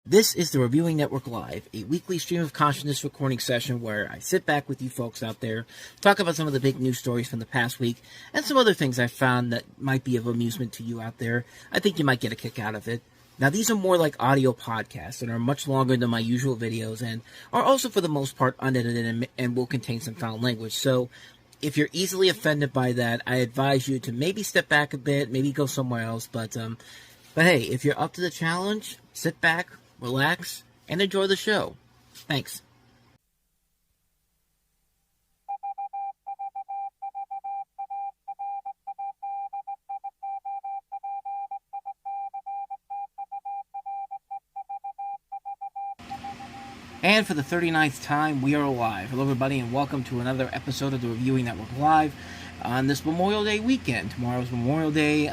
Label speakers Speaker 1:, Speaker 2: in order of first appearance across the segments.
Speaker 1: This is the Reviewing Network Live, a weekly stream of consciousness recording session where I sit back with you folks out there, talk about some of the big news stories from the past week, and some other things I found that might be of amusement to you out there. I think you might get a kick out of it. Now, these are more like audio podcasts and are much longer than my usual videos and are also, for the most part, unedited and will contain some foul language. So, if you're easily offended by that, I advise you to maybe step back a bit, maybe go somewhere else. But hey, if you're up to the challenge, sit back, relax, and enjoy the show. Thanks. And for the 39th time, we are alive. Hello, everybody, and welcome to another episode of the Reviewing Network Live on this Memorial Day weekend. Tomorrow's Memorial Day.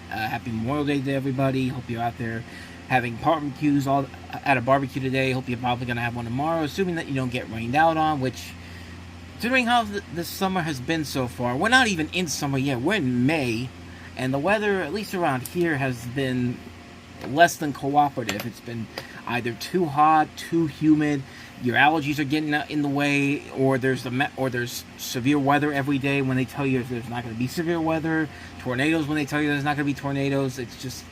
Speaker 1: Happy Memorial Day to everybody. Hope you're out there having barbecues at a barbecue today. Hope you're probably going to have one tomorrow, assuming that you don't get rained out on, which, considering how this summer has been so far, we're not even in summer yet. We're in May, and the weather, at least around here, has been less than cooperative. It's been either too hot, too humid, your allergies are getting in the way, or there's severe weather every day when they tell you there's not going to be severe weather, tornadoes when they tell you there's not going to be tornadoes. It's just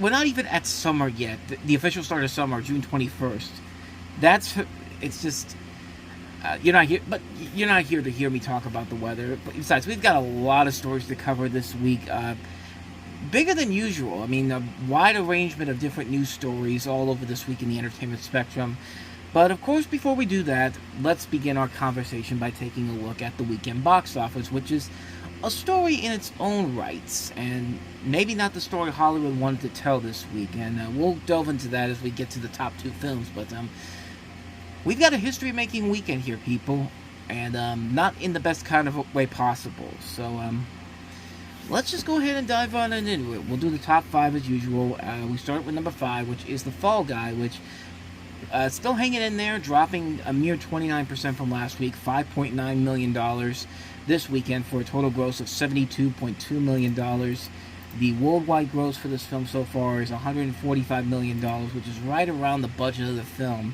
Speaker 1: we're not even at summer yet. The official start of summer, June 21st. You're not here to hear me talk about the weather. But besides, we've got a lot of stories to cover this week. Bigger than usual. I mean, a wide arrangement of different news stories all over this week in the entertainment spectrum. But of course, before we do that, let's begin our conversation by taking a look at the weekend box office, which is a story in its own rights, and maybe not the story Hollywood wanted to tell this week. And we'll delve into that as we get to the top two films. But we've got a history-making weekend here, people, and not in the best kind of way possible. So let's just go ahead and dive on into it. We'll do the top five as usual. We start with number 5, which is The Fall Guy, which still hanging in there, dropping a mere 29% from last week, $5.9 million this weekend for a total gross of $72.2 million. The worldwide gross for this film so far is $145 million, which is right around the budget of the film.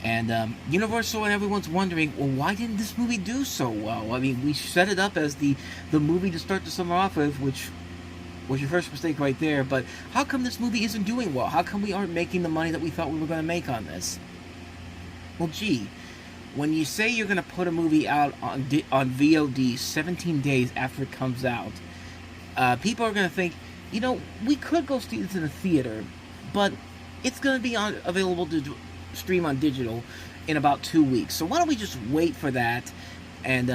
Speaker 1: And Universal and everyone's wondering, well, why didn't this movie do so well? I mean, we set it up as the movie to start the summer off with, which was your first mistake right there. But how come this movie isn't doing well? How come we aren't making the money that we thought we were going to make on this? Well, gee, when you say you're going to put a movie out on VOD 17 days after it comes out, people are going to think, we could go see this in a theater, but it's going to be available to stream on digital in about 2 weeks. So why don't we just wait for that? And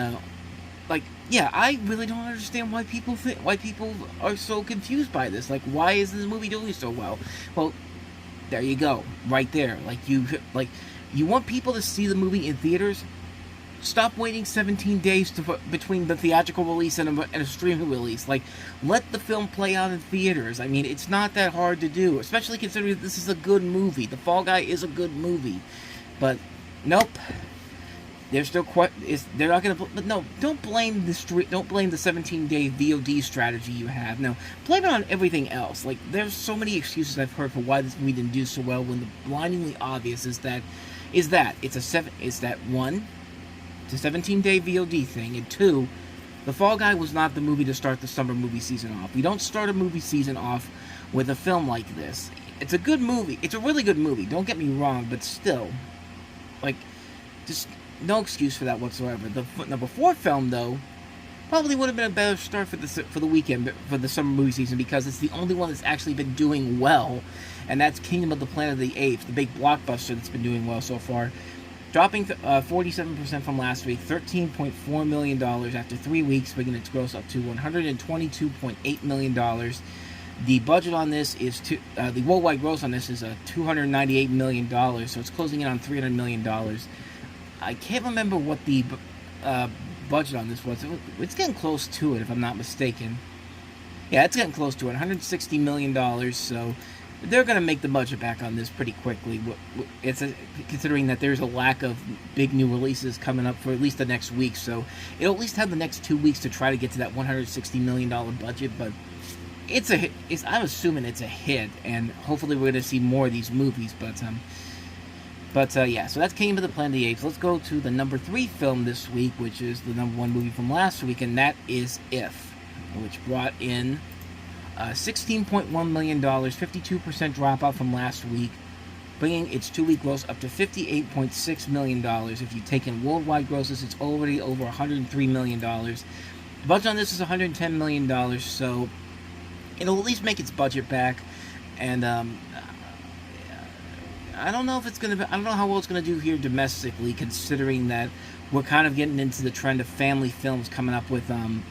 Speaker 1: I really don't understand why people are so confused by this. Like, why is this movie doing so well? Well, there you go, right there. You want people to see the movie in theaters? Stop waiting 17 days between the theatrical release and a streaming release. Let the film play out in theaters. I mean, it's not that hard to do, especially considering this is a good movie. The Fall Guy is a good movie. But, nope. They're still they're not going to... But no, don't blame the 17-day VOD strategy you have. No, blame it on everything else. There's so many excuses I've heard for why this movie didn't do so well, when the blindingly obvious is that it's one, it's a 17-day VOD thing, and 2, The Fall Guy was not the movie to start the summer movie season off. We don't start a movie season off with a film like this. It's a good movie. It's a really good movie, don't get me wrong, but still, just no excuse for that whatsoever. The number 4 film, though, probably would have been a better start for the weekend, for the summer movie season, because it's the only one that's actually been doing well, and that's Kingdom of the Planet of the Apes, the big blockbuster that's been doing well so far. Dropping 47% from last week, $13.4 million after 3 weeks, bringing its gross up to $122.8 million. The budget on this is the worldwide gross on this is $298 million, so it's closing in on $300 million. I can't remember what the budget on this was. It's getting close to it, if I'm not mistaken. Yeah, it's getting close to it, $160 million, so they're going to make the budget back on this pretty quickly. Considering that there's a lack of big new releases coming up for at least the next week, so it'll at least have the next 2 weeks to try to get to that $160 million budget. But it's a hit. I'm assuming it's a hit, and hopefully we're going to see more of these movies. But yeah, so that's Kingdom of the Planet of the Apes. Let's go to the number 3 film this week, which is the number 1 movie from last week, and that is If, which brought in $16.1 million, 52% dropout from last week, bringing its 2-week gross up to $58.6 million. If you take in worldwide grosses, it's already over $103 million. The budget on this is $110 million, so it'll at least make its budget back. And I don't know if it's gonna. I don't know how well it's gonna do here domestically, considering that we're kind of getting into the trend of family films coming up with the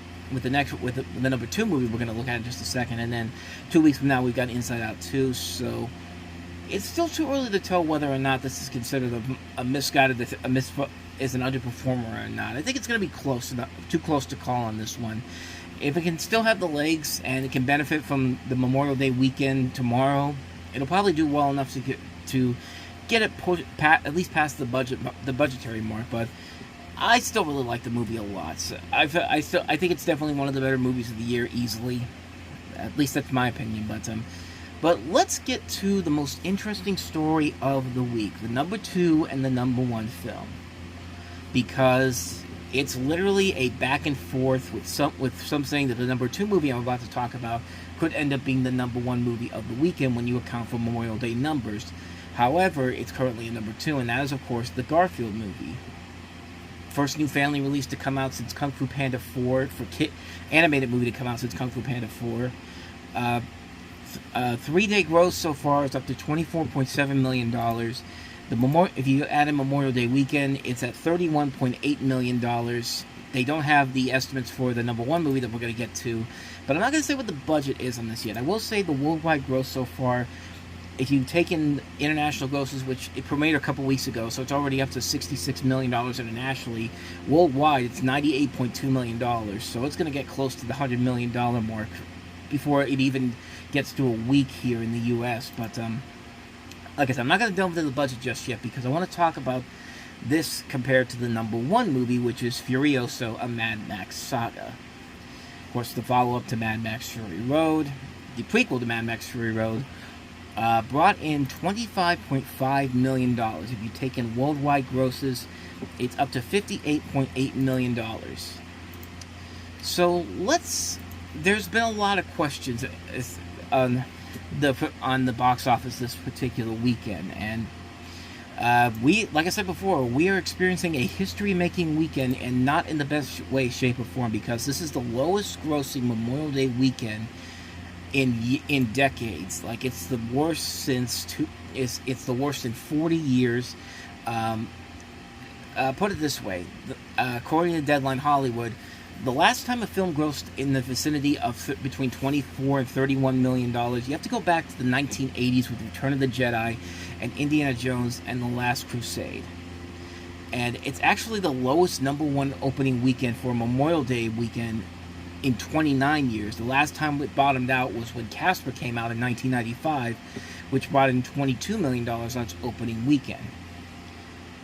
Speaker 1: number 2 movie we're gonna look at in just a second, and then 2 weeks from now we've got Inside Out 2. So it's still too early to tell whether or not this is considered is an underperformer or not. I think it's gonna be too close to call on this one. If it can still have the legs and it can benefit from the Memorial Day weekend tomorrow, it'll probably do well enough to get it at least past the budgetary mark. But I still really like the movie a lot. So I think it's definitely one of the better movies of the year, easily. At least that's my opinion. But let's get to the most interesting story of the week: the number 2 and the number 1 film, because it's literally a back and forth with some saying that the number 2 movie I'm about to talk about could end up being the number 1 movie of the weekend when you account for Memorial Day numbers. However, it's currently a number 2, and that is, of course, the Garfield movie. First new family release to come out since Kung Fu Panda 4, animated movie to come out since Kung Fu Panda 4. 3-day gross so far is up to $24.7 million. If you add in Memorial Day weekend, it's at $31.8 million. They don't have the estimates for the number 1 movie that we're going to get to, but I'm not going to say what the budget is on this yet. I will say the worldwide gross so far, if you take in international grosses, which it premiered a couple weeks ago, so it's already up to $66 million internationally. Worldwide, it's $98.2 million, so it's going to get close to the $100 million mark before it even gets to a week here in the U.S. But like I said, I'm not going to delve into the budget just yet, because I want to talk about this compared to the number 1 movie, which is Furiosa, a Mad Max saga. Of course, the follow-up to Mad Max Fury Road, the prequel to Mad Max Fury Road, brought in $25.5 million. If you take in worldwide grosses, it's up to $58.8 million. So there's been a lot of questions on the box office this particular weekend, and like I said before, we are experiencing a history-making weekend, and not in the best way, shape, or form, because this is the lowest-grossing Memorial Day weekend in decades. Like, it's the worst it's the worst in 40 years. Put it this way, according to Deadline Hollywood, the last time a film grossed in the vicinity of between $24 and $31 million, you have to go back to the 1980s with Return of the Jedi and Indiana Jones and The Last Crusade. And it's actually the lowest number 1 opening weekend for a Memorial Day weekend in 29 years. The last time it bottomed out was when Casper came out in 1995, which brought in $22 million on its opening weekend.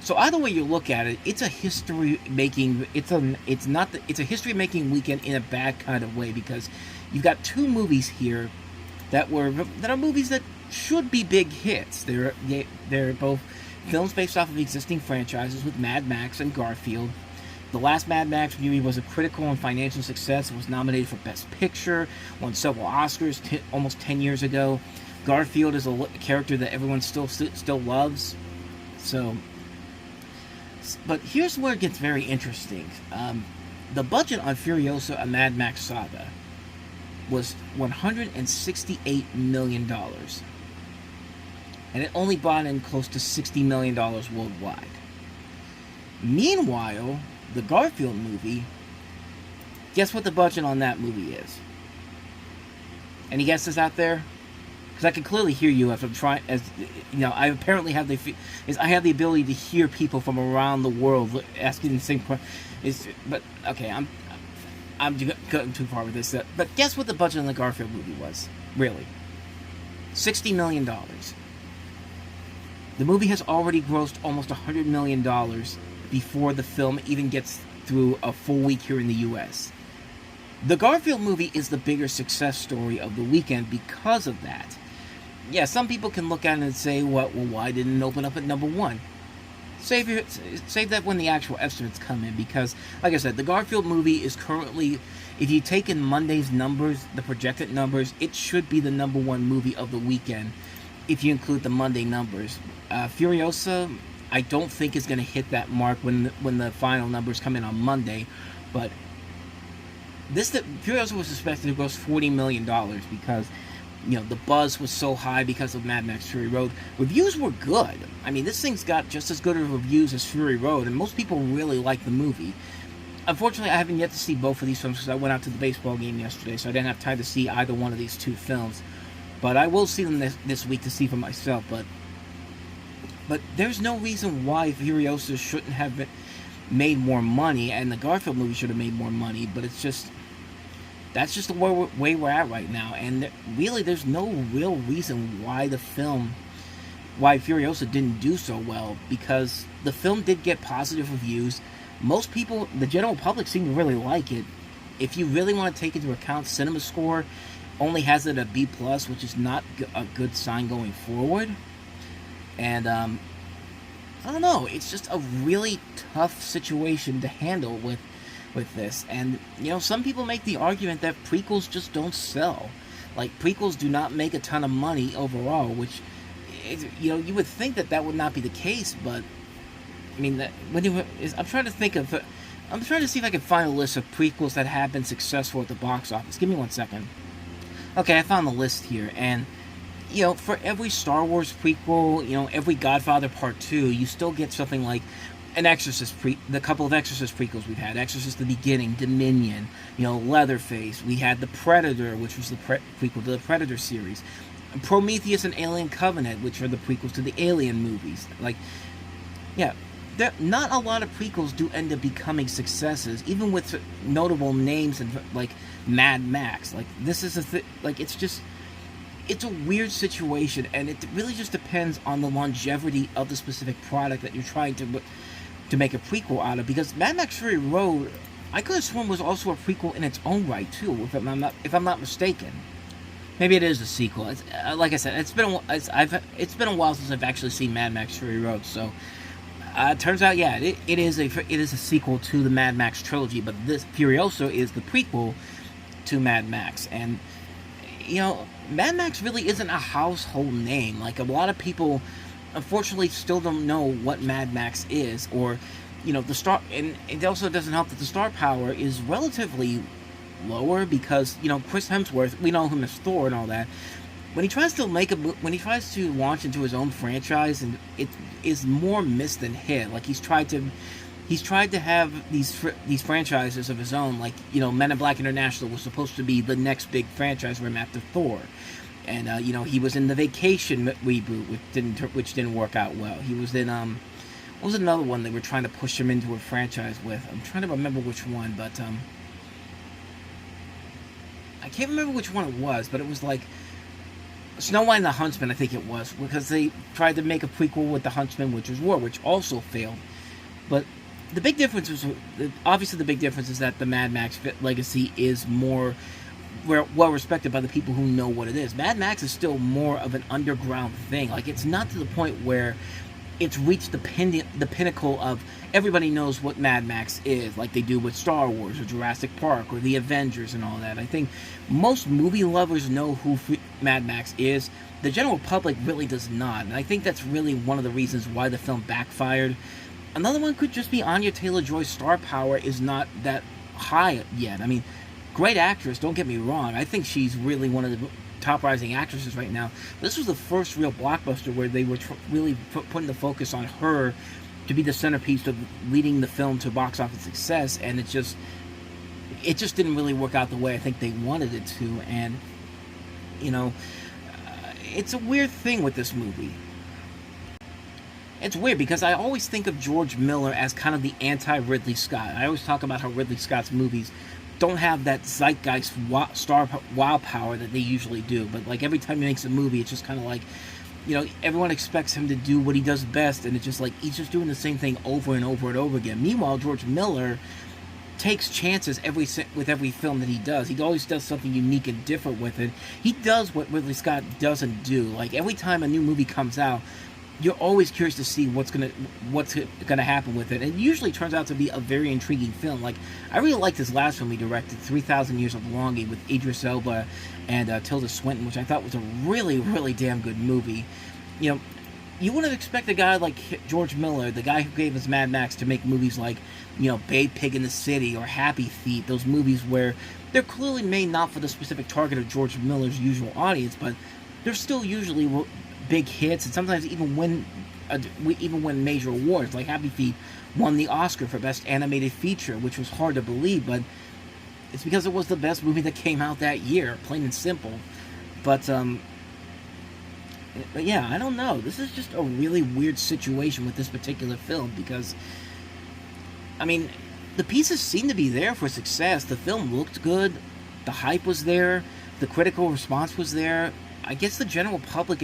Speaker 1: So either way you look at it, it's a history-making. It's a history-making weekend in a bad kind of way, because you've got 2 movies here that are movies that should be big hits. They're both films based off of existing franchises with Mad Max and Garfield. The last Mad Max movie was a critical and financial success. It was nominated for Best Picture, won several Oscars almost 10 years ago. Garfield is a character that everyone still loves. So, but here's where it gets very interesting. The budget on Furiosa, a Mad Max saga, was $168 million. And it only brought in close to $60 million worldwide. Meanwhile, the Garfield movie, guess what the budget on that movie is? Any guesses out there? Because I can clearly hear you as I'm trying, I apparently have I have the ability to hear people from around the world asking the same question. But okay, I'm going too far with this. But guess what the budget on the Garfield movie was? Really, $60 million. The movie has already grossed almost $100 million before the film even gets through a full week here in the U.S. The Garfield movie is the bigger success story of the weekend because of that. Yeah, some people can look at it and say, well, why didn't it open up at number one? Save that when the actual estimates come in, because, like I said, the Garfield movie is currently, if you take in Monday's numbers, the projected numbers, it should be the number one movie of the weekend, if you include the Monday numbers. Furiosa, I don't think is going to hit that mark when the final numbers come in on Monday, but Furiosa was expected to gross $40 million because, the buzz was so high because of Mad Max Fury Road. Reviews were good. I mean, this thing's got just as good of reviews as Fury Road, and most people really like the movie. Unfortunately, I haven't yet to see both of these films because I went out to the baseball game yesterday, so I didn't have time to see either one of these two films. But I will see them this week to see for myself. But there's no reason why Furiosa shouldn't have made more money, and the Garfield movie should have made more money, but that's just the way we're at right now, and really there's no real reason why Furiosa didn't do so well, because the film did get positive reviews. Most people, the general public, seem to really like it. If you really want to take into account CinemaScore, only has it a B+, which is not a good sign going forward. And I don't know, it's just a really tough situation to handle with this. And some people make the argument that prequels just don't sell. Like, prequels do not make a ton of money overall, which you would think that would not be the case, but I mean, I'm trying to see if I can find a list of prequels that have been successful at the box office. Give me 1 second. Okay, I found the list here, and for every Star Wars prequel, every Godfather Part 2, you still get something like an Exorcist the couple of Exorcist prequels we've had, Exorcist the Beginning, Dominion, Leatherface. We had The Predator, which was the prequel to the Predator series, Prometheus and Alien Covenant, which are the prequels to the Alien movies. Like, yeah, not a lot of prequels do end up becoming successes, even with notable names and like Mad Max. Like, this is it's a weird situation, and it really just depends on the longevity of the specific product that you're trying to make a prequel out of, because Mad Max Fury Road, I could have sworn, was also a prequel in its own right too, if I'm not mistaken. Maybe it is a sequel. Like I said, it's been a while since I've actually seen Mad Max Fury Road. So it turns out, yeah, it is a sequel to the Mad Max trilogy, but this Furiosa is the prequel to Mad Max. And Mad Max really isn't a household name. Like, a lot of people, unfortunately, still don't know what Mad Max is, or the star. And it also doesn't help that the star power is relatively lower, because Chris Hemsworth, we know him as Thor and all that. When he tries to launch into his own franchise, and it is more miss than hit. Like, he's tried to have these franchises of his own, like, Men in Black International was supposed to be the next big franchise for him after Thor. And, he was in the Vacation reboot, which didn't work out well. He was in, what was another one they were trying to push him into a franchise with? I'm trying to remember which one, but, I can't remember which one it was, but it was like Snow White and the Huntsman, I think it was, because they tried to make a prequel with the Huntsman, Winter's War, which also failed. But the big difference is that the Mad Max legacy is more well respected by the people who know what it is. Mad Max is still more of an underground thing. Like, it's not to the point where it's reached the pinnacle of everybody knows what Mad Max is, like they do with Star Wars or Jurassic Park or the Avengers and all that. I think most movie lovers know who Mad Max is. The general public really does not, and I think that's really one of the reasons why the film backfired. Another one could just be Anya Taylor-Joy's star power is not that high yet. I mean, great actress, don't get me wrong. I think she's really one of the top rising actresses right now. This was the first real blockbuster where they were really putting the focus on her to be the centerpiece of leading the film to box office success, and it just didn't really work out the way I think they wanted it to. And it's a weird thing with this movie. It's weird because I always think of George Miller as kind of the anti-Ridley Scott. I always talk about how Ridley Scott's movies don't have that zeitgeist star wow power that they usually do. But like every time he makes a movie, it's just kind of like, everyone expects him to do what he does best, and it's just like he's just doing the same thing over and over and over again. Meanwhile, George Miller takes chances with every film that he does. He always does something unique and different with it. He does what Ridley Scott doesn't do. Like, every time a new movie comes out, you're always curious to see what's gonna happen with it. And it usually turns out to be a very intriguing film. Like, I really liked his last film he directed, 3,000 Years of Longing, with Idris Elba and Tilda Swinton, which I thought was a really, really damn good movie. You know, you wouldn't expect a guy like George Miller, the guy who gave us Mad Max, to make movies like, you know, Babe, Pig in the City or Happy Feet, those movies where they're clearly made not for the specific target of George Miller's usual audience, but they're still usually big hits, and sometimes even win major awards. Like Happy Feet won the Oscar for Best Animated Feature, which was hard to believe, but it's because it was the best movie that came out that year, plain and simple. But yeah, I don't know. This is just a really weird situation with this particular film, because, I mean, the pieces seem to be there for success. The film looked good, the hype was there, the critical response was there. I guess the general public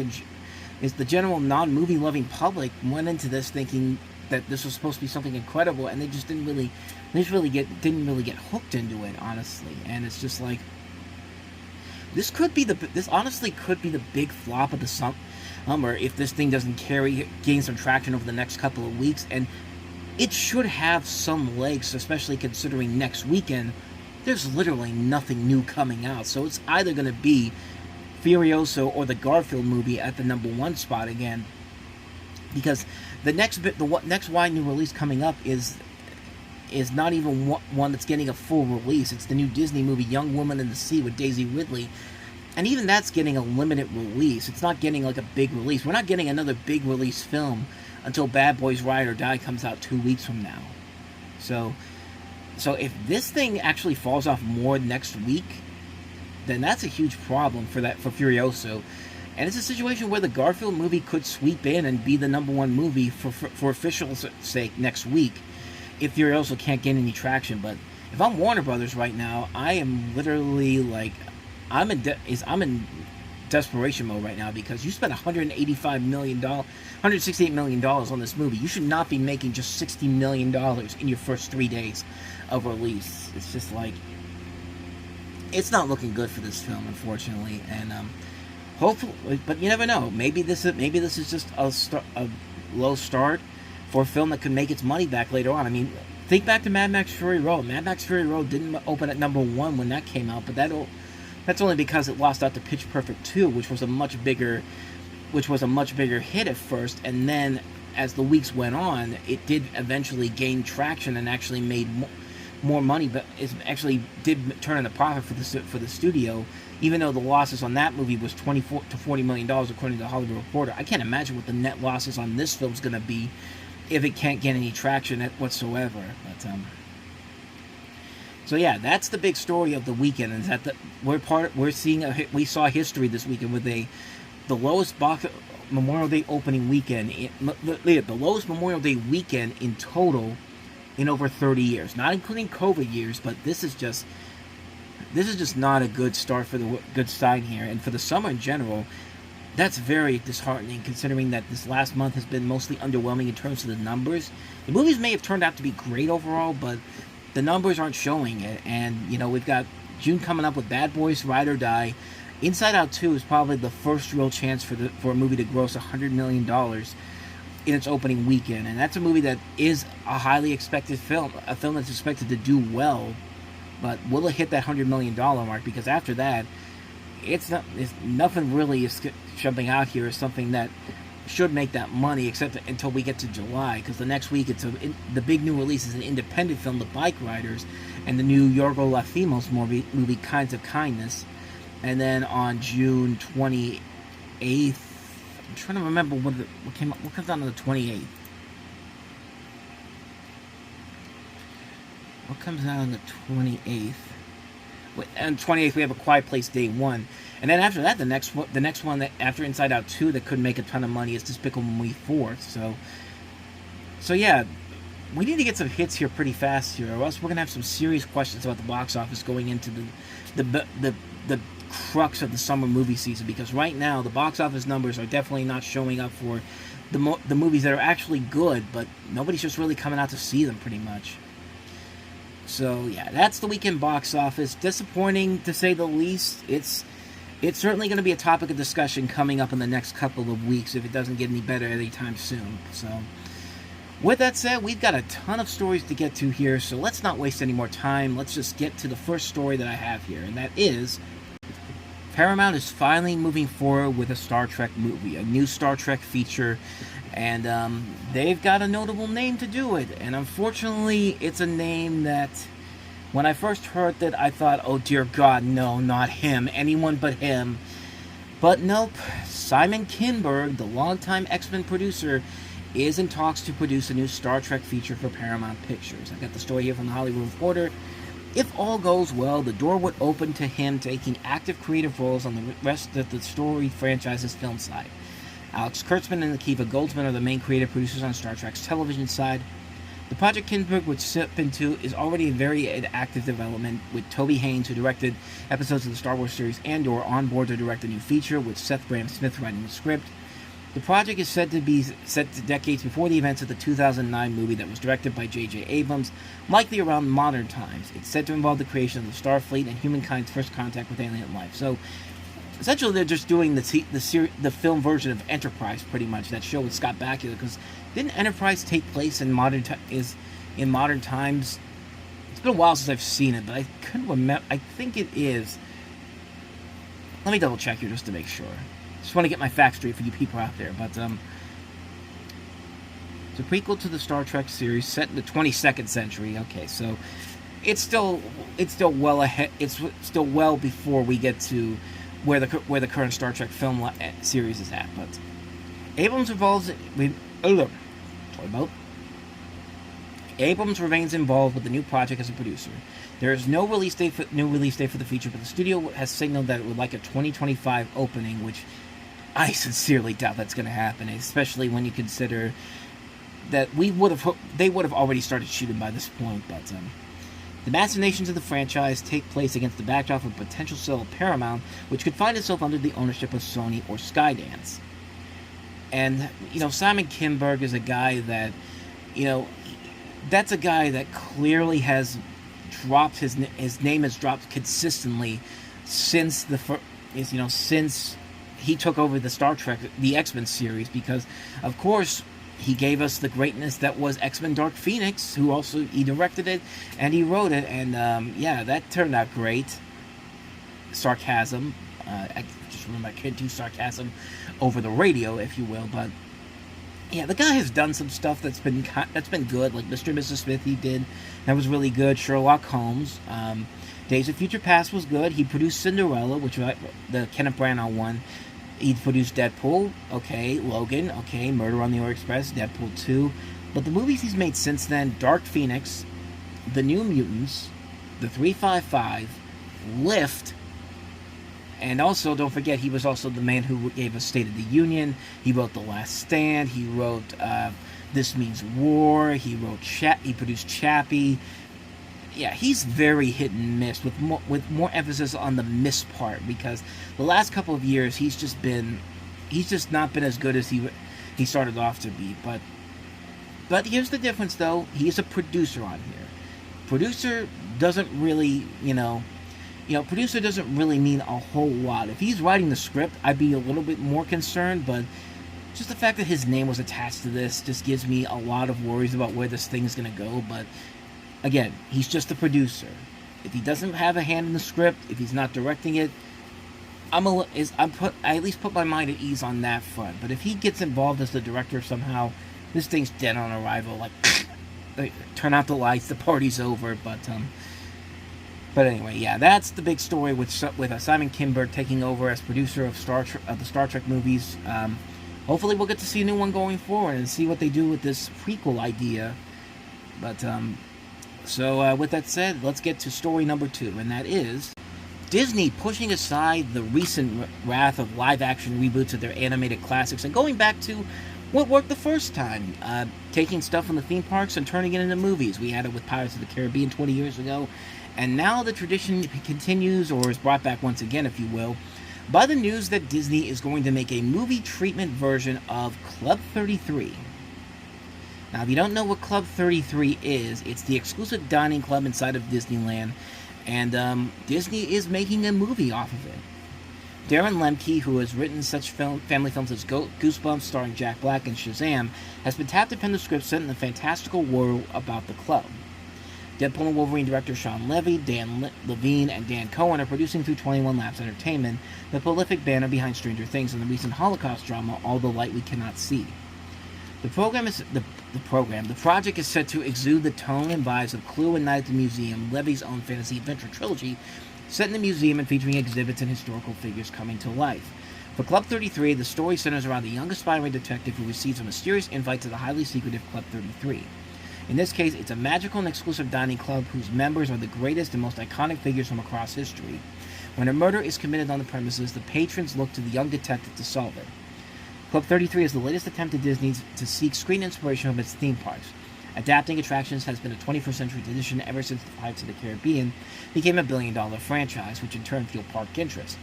Speaker 1: the general non-movie loving public went into this thinking that this was supposed to be something incredible, and they just didn't really get hooked into it, honestly. And it's just like, this honestly could be the big flop of the summer if this thing doesn't gain some traction over the next couple of weeks. And it should have some legs, especially considering next weekend there's literally nothing new coming out. So it's either going to be Furioso or the Garfield movie at the #1 spot again, because the next wide new release coming up is not even one that's getting a full release. It's the new Disney movie Young Woman in the Sea with Daisy Ridley, and even that's getting a limited release. It's not getting like a big release. We're not getting another big release film until Bad Boys Ride or Die comes out 2 weeks from now. So if this thing actually falls off more next week, then that's a huge problem for Furioso. And it's a situation where the Garfield movie could sweep in and be the #1 movie for official sake next week, if Furioso can't gain any traction. But if I'm Warner Brothers right now, I am literally like, I'm in desperation mode right now, because you spent $168 million on this movie. You should not be making just $60 million in your first 3 days of release. It's just like, it's not looking good for this film, unfortunately, and hopefully, but you never know. Maybe this is just a low start for a film that could make its money back later on. I mean, think back to Mad Max Fury Road. Mad Max Fury Road didn't open at #1 when that came out, but that's only because it lost out to Pitch Perfect 2, which was a much bigger hit at first, and then as the weeks went on, it did eventually gain traction and actually made more money, but it actually did turn in a profit for the studio, even though the losses on that movie was $24 to $40 million according to the Hollywood Reporter. I can't imagine what the net losses on this film's going to be if it can't get any traction whatsoever. But so yeah, that's the big story of the weekend. Is that we saw history this weekend with the lowest Memorial Day opening weekend, the lowest Memorial Day weekend in total in over 30 years, not including COVID years. But this is just not a good start for the good sign here, and for the summer in general. That's very disheartening, considering that this last month has been mostly underwhelming in terms of the numbers. The movies may have turned out to be great overall, but the numbers aren't showing it. And you know, we've got June coming up with Bad Boys Ride or Die. Inside Out 2 is probably the first real chance for a movie to gross $100 million in its opening weekend, and that's a movie that is a highly expected film, a film that's expected to do well. But will it hit that $100 million mark? Because after that, nothing really is jumping out here as something that should make that money, except until we get to July, because the next week the big new release is an independent film, The Bike Riders, and the new Yorgo Lanthimos movie Kinds of Kindness. And then on June 28th, I'm trying to remember what comes out on the 28th. What comes out on the 28th? On 28th, we have A Quiet Place Day 1. And then after that, the next one that after Inside Out 2 that could make a ton of money is Despicable Me 4. So yeah, we need to get some hits here pretty fast here, or else we're going to have some serious questions about the box office going into the crux of the summer movie season, because right now the box office numbers are definitely not showing up for the movies that are actually good, but nobody's just really coming out to see them pretty much. So yeah, that's the weekend box office. Disappointing to say the least. It's certainly going to be a topic of discussion coming up in the next couple of weeks if it doesn't get any better anytime soon. So with that said, we've got a ton of stories to get to here, so let's not waste any more time. Let's just get to the first story that I have here, and that is Paramount is finally moving forward with a Star Trek movie, a new Star Trek feature, and they've got a notable name to do it. And unfortunately, it's a name that, when I first heard that, I thought, oh dear God, no, not him, anyone but him. But nope, Simon Kinberg, the longtime X-Men producer, is in talks to produce a new Star Trek feature for Paramount Pictures. I got the story here from the Hollywood Reporter. If all goes well, the door would open to him taking active creative roles on the rest of the storied franchise's film side. Alex Kurtzman and Akiva Goldsman are the main creative producers on Star Trek's television side. The project Kinberg would step into is already in very active development, with Toby Haynes, who directed episodes of the Star Wars series Andor, on board to direct a new feature, with Seth Grahame-Smith writing the script. The project is said to be set to decades before the events of the 2009 movie that was directed by J.J. Abrams, likely around modern times. It's said to involve the creation of the Starfleet and humankind's first contact with alien life. So, essentially, they're just doing the film version of Enterprise, pretty much, that show with Scott Bakula, because didn't Enterprise take place in modern times? It's been a while since I've seen it, but I couldn't remember. I think it is. Let me double check here just to make sure. Just want to get my facts straight for you people out there. But it's a prequel to the Star Trek series set in the 22nd century. Okay, so it's still well ahead. It's still well before we get to where the current Star Trek film series is at. But Abrams Abrams remains involved with the new project as a producer. There is no release date for the feature, but the studio has signaled that it would like a 2025 opening, which I sincerely doubt that's going to happen, especially when you consider that they would have already started shooting by this point. But the machinations of the franchise take place against the backdrop of a potential sale of Paramount, which could find itself under the ownership of Sony or Skydance. And Simon Kinberg is a guy that, that's a guy that clearly has dropped his name has dropped consistently since since he took over the Star Trek, the X-Men series, because of course he gave us the greatness that was X-Men Dark Phoenix, who also he directed it and he wrote it, and that turned out great. Sarcasm, I just remember I can't do sarcasm over the radio, if you will, but yeah, the guy has done some stuff that's been good, like Mr. and Mrs. Smith he did. That was really good. Sherlock Holmes. Days of Future Past was good. He produced Cinderella, which was the Kenneth Branagh one. He produced Deadpool, okay. Logan, okay. Murder on the Orient Express, Deadpool 2. But the movies he's made since then, Dark Phoenix, The New Mutants, The 355, Lift, and also, don't forget, he was also the man who gave us State of the Union. He wrote The Last Stand. He wrote This Means War. He produced Chappie. Yeah, he's very hit and miss, with more emphasis on the miss part, because the last couple of years he's just not been as good as he started off to be. But here's the difference, though. He's a producer on here. Producer doesn't really, producer doesn't really mean a whole lot. If he's writing the script, I'd be a little bit more concerned, but just the fact that his name was attached to this just gives me a lot of worries about where this thing is going to go. But again, he's just a producer. If he doesn't have a hand in the script, if he's not directing it, I at least put my mind at ease on that front. But if he gets involved as the director somehow, this thing's dead on arrival. Like, turn out the lights, the party's over. But anyway, yeah, that's the big story with Simon Kinberg taking over as producer of the Star Trek movies. Hopefully, we'll get to see a new one going forward and see what they do with this prequel idea. But so with that said, let's get to story number 2, and that is Disney pushing aside the recent wrath of live-action reboots of their animated classics and going back to what worked the first time, taking stuff from the theme parks and turning it into movies. We had it with Pirates of the Caribbean 20 years ago, and now the tradition continues, or is brought back once again, if you will, by the news that Disney is going to make a movie treatment version of Club 33. Now, if you don't know what Club 33 is, it's the exclusive dining club inside of Disneyland, and Disney is making a movie off of it. Darren Lemke, who has written such family films as Goosebumps starring Jack Black and Shazam, has been tapped to pen the script set in the fantastical world about the club. Deadpool and Wolverine director Sean Levy, Dan Levine, and Dan Cohen are producing through 21 Labs Entertainment, the prolific banner behind Stranger Things and the recent Holocaust drama All the Light We Cannot See. The project is set to exude the tone and vibes of Clue and Night at the Museum, Levy's own fantasy adventure trilogy, set in the museum and featuring exhibits and historical figures coming to life. For Club 33, the story centers around a young aspiring detective who receives a mysterious invite to the highly secretive Club 33. In this case, it's a magical and exclusive dining club whose members are the greatest and most iconic figures from across history. When a murder is committed on the premises, the patrons look to the young detective to solve it. Club 33 is the latest attempt at Disney to seek screen inspiration from its theme parks. Adapting attractions has been a 21st century tradition ever since Pirates of the Caribbean became a billion-dollar franchise, which in turn fueled park interest.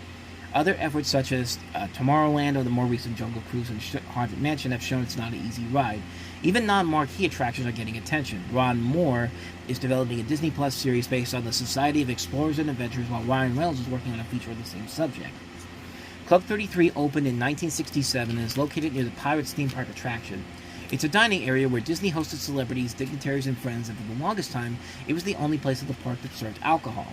Speaker 1: Other efforts such as Tomorrowland or the more recent Jungle Cruise and Haunted Mansion have shown it's not an easy ride. Even non-marquee attractions are getting attention. Ron Moore is developing a Disney Plus series based on the Society of Explorers and Adventurers, while Ryan Reynolds is working on a feature of the same subject. Club 33 opened in 1967 and is located near the Pirates theme park attraction. It's a dining area where Disney hosted celebrities, dignitaries, and friends, and for the longest time, it was the only place at the park that served alcohol.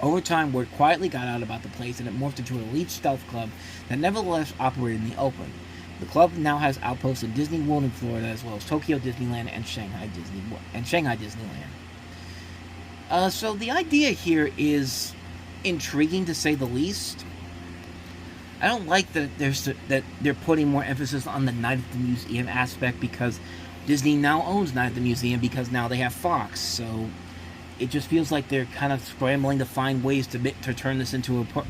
Speaker 1: Over time, word quietly got out about the place, and it morphed into an elite stealth club that nevertheless operated in the open. The club now has outposts in Disney World in Florida, as well as Tokyo Disneyland and Shanghai Disneyland. So the idea here is intriguing, to say the least. I don't like that they're putting more emphasis on the Night at the Museum aspect, because Disney now owns Night at the Museum because now they have Fox. So it just feels like they're kind of scrambling to find ways to turn this into a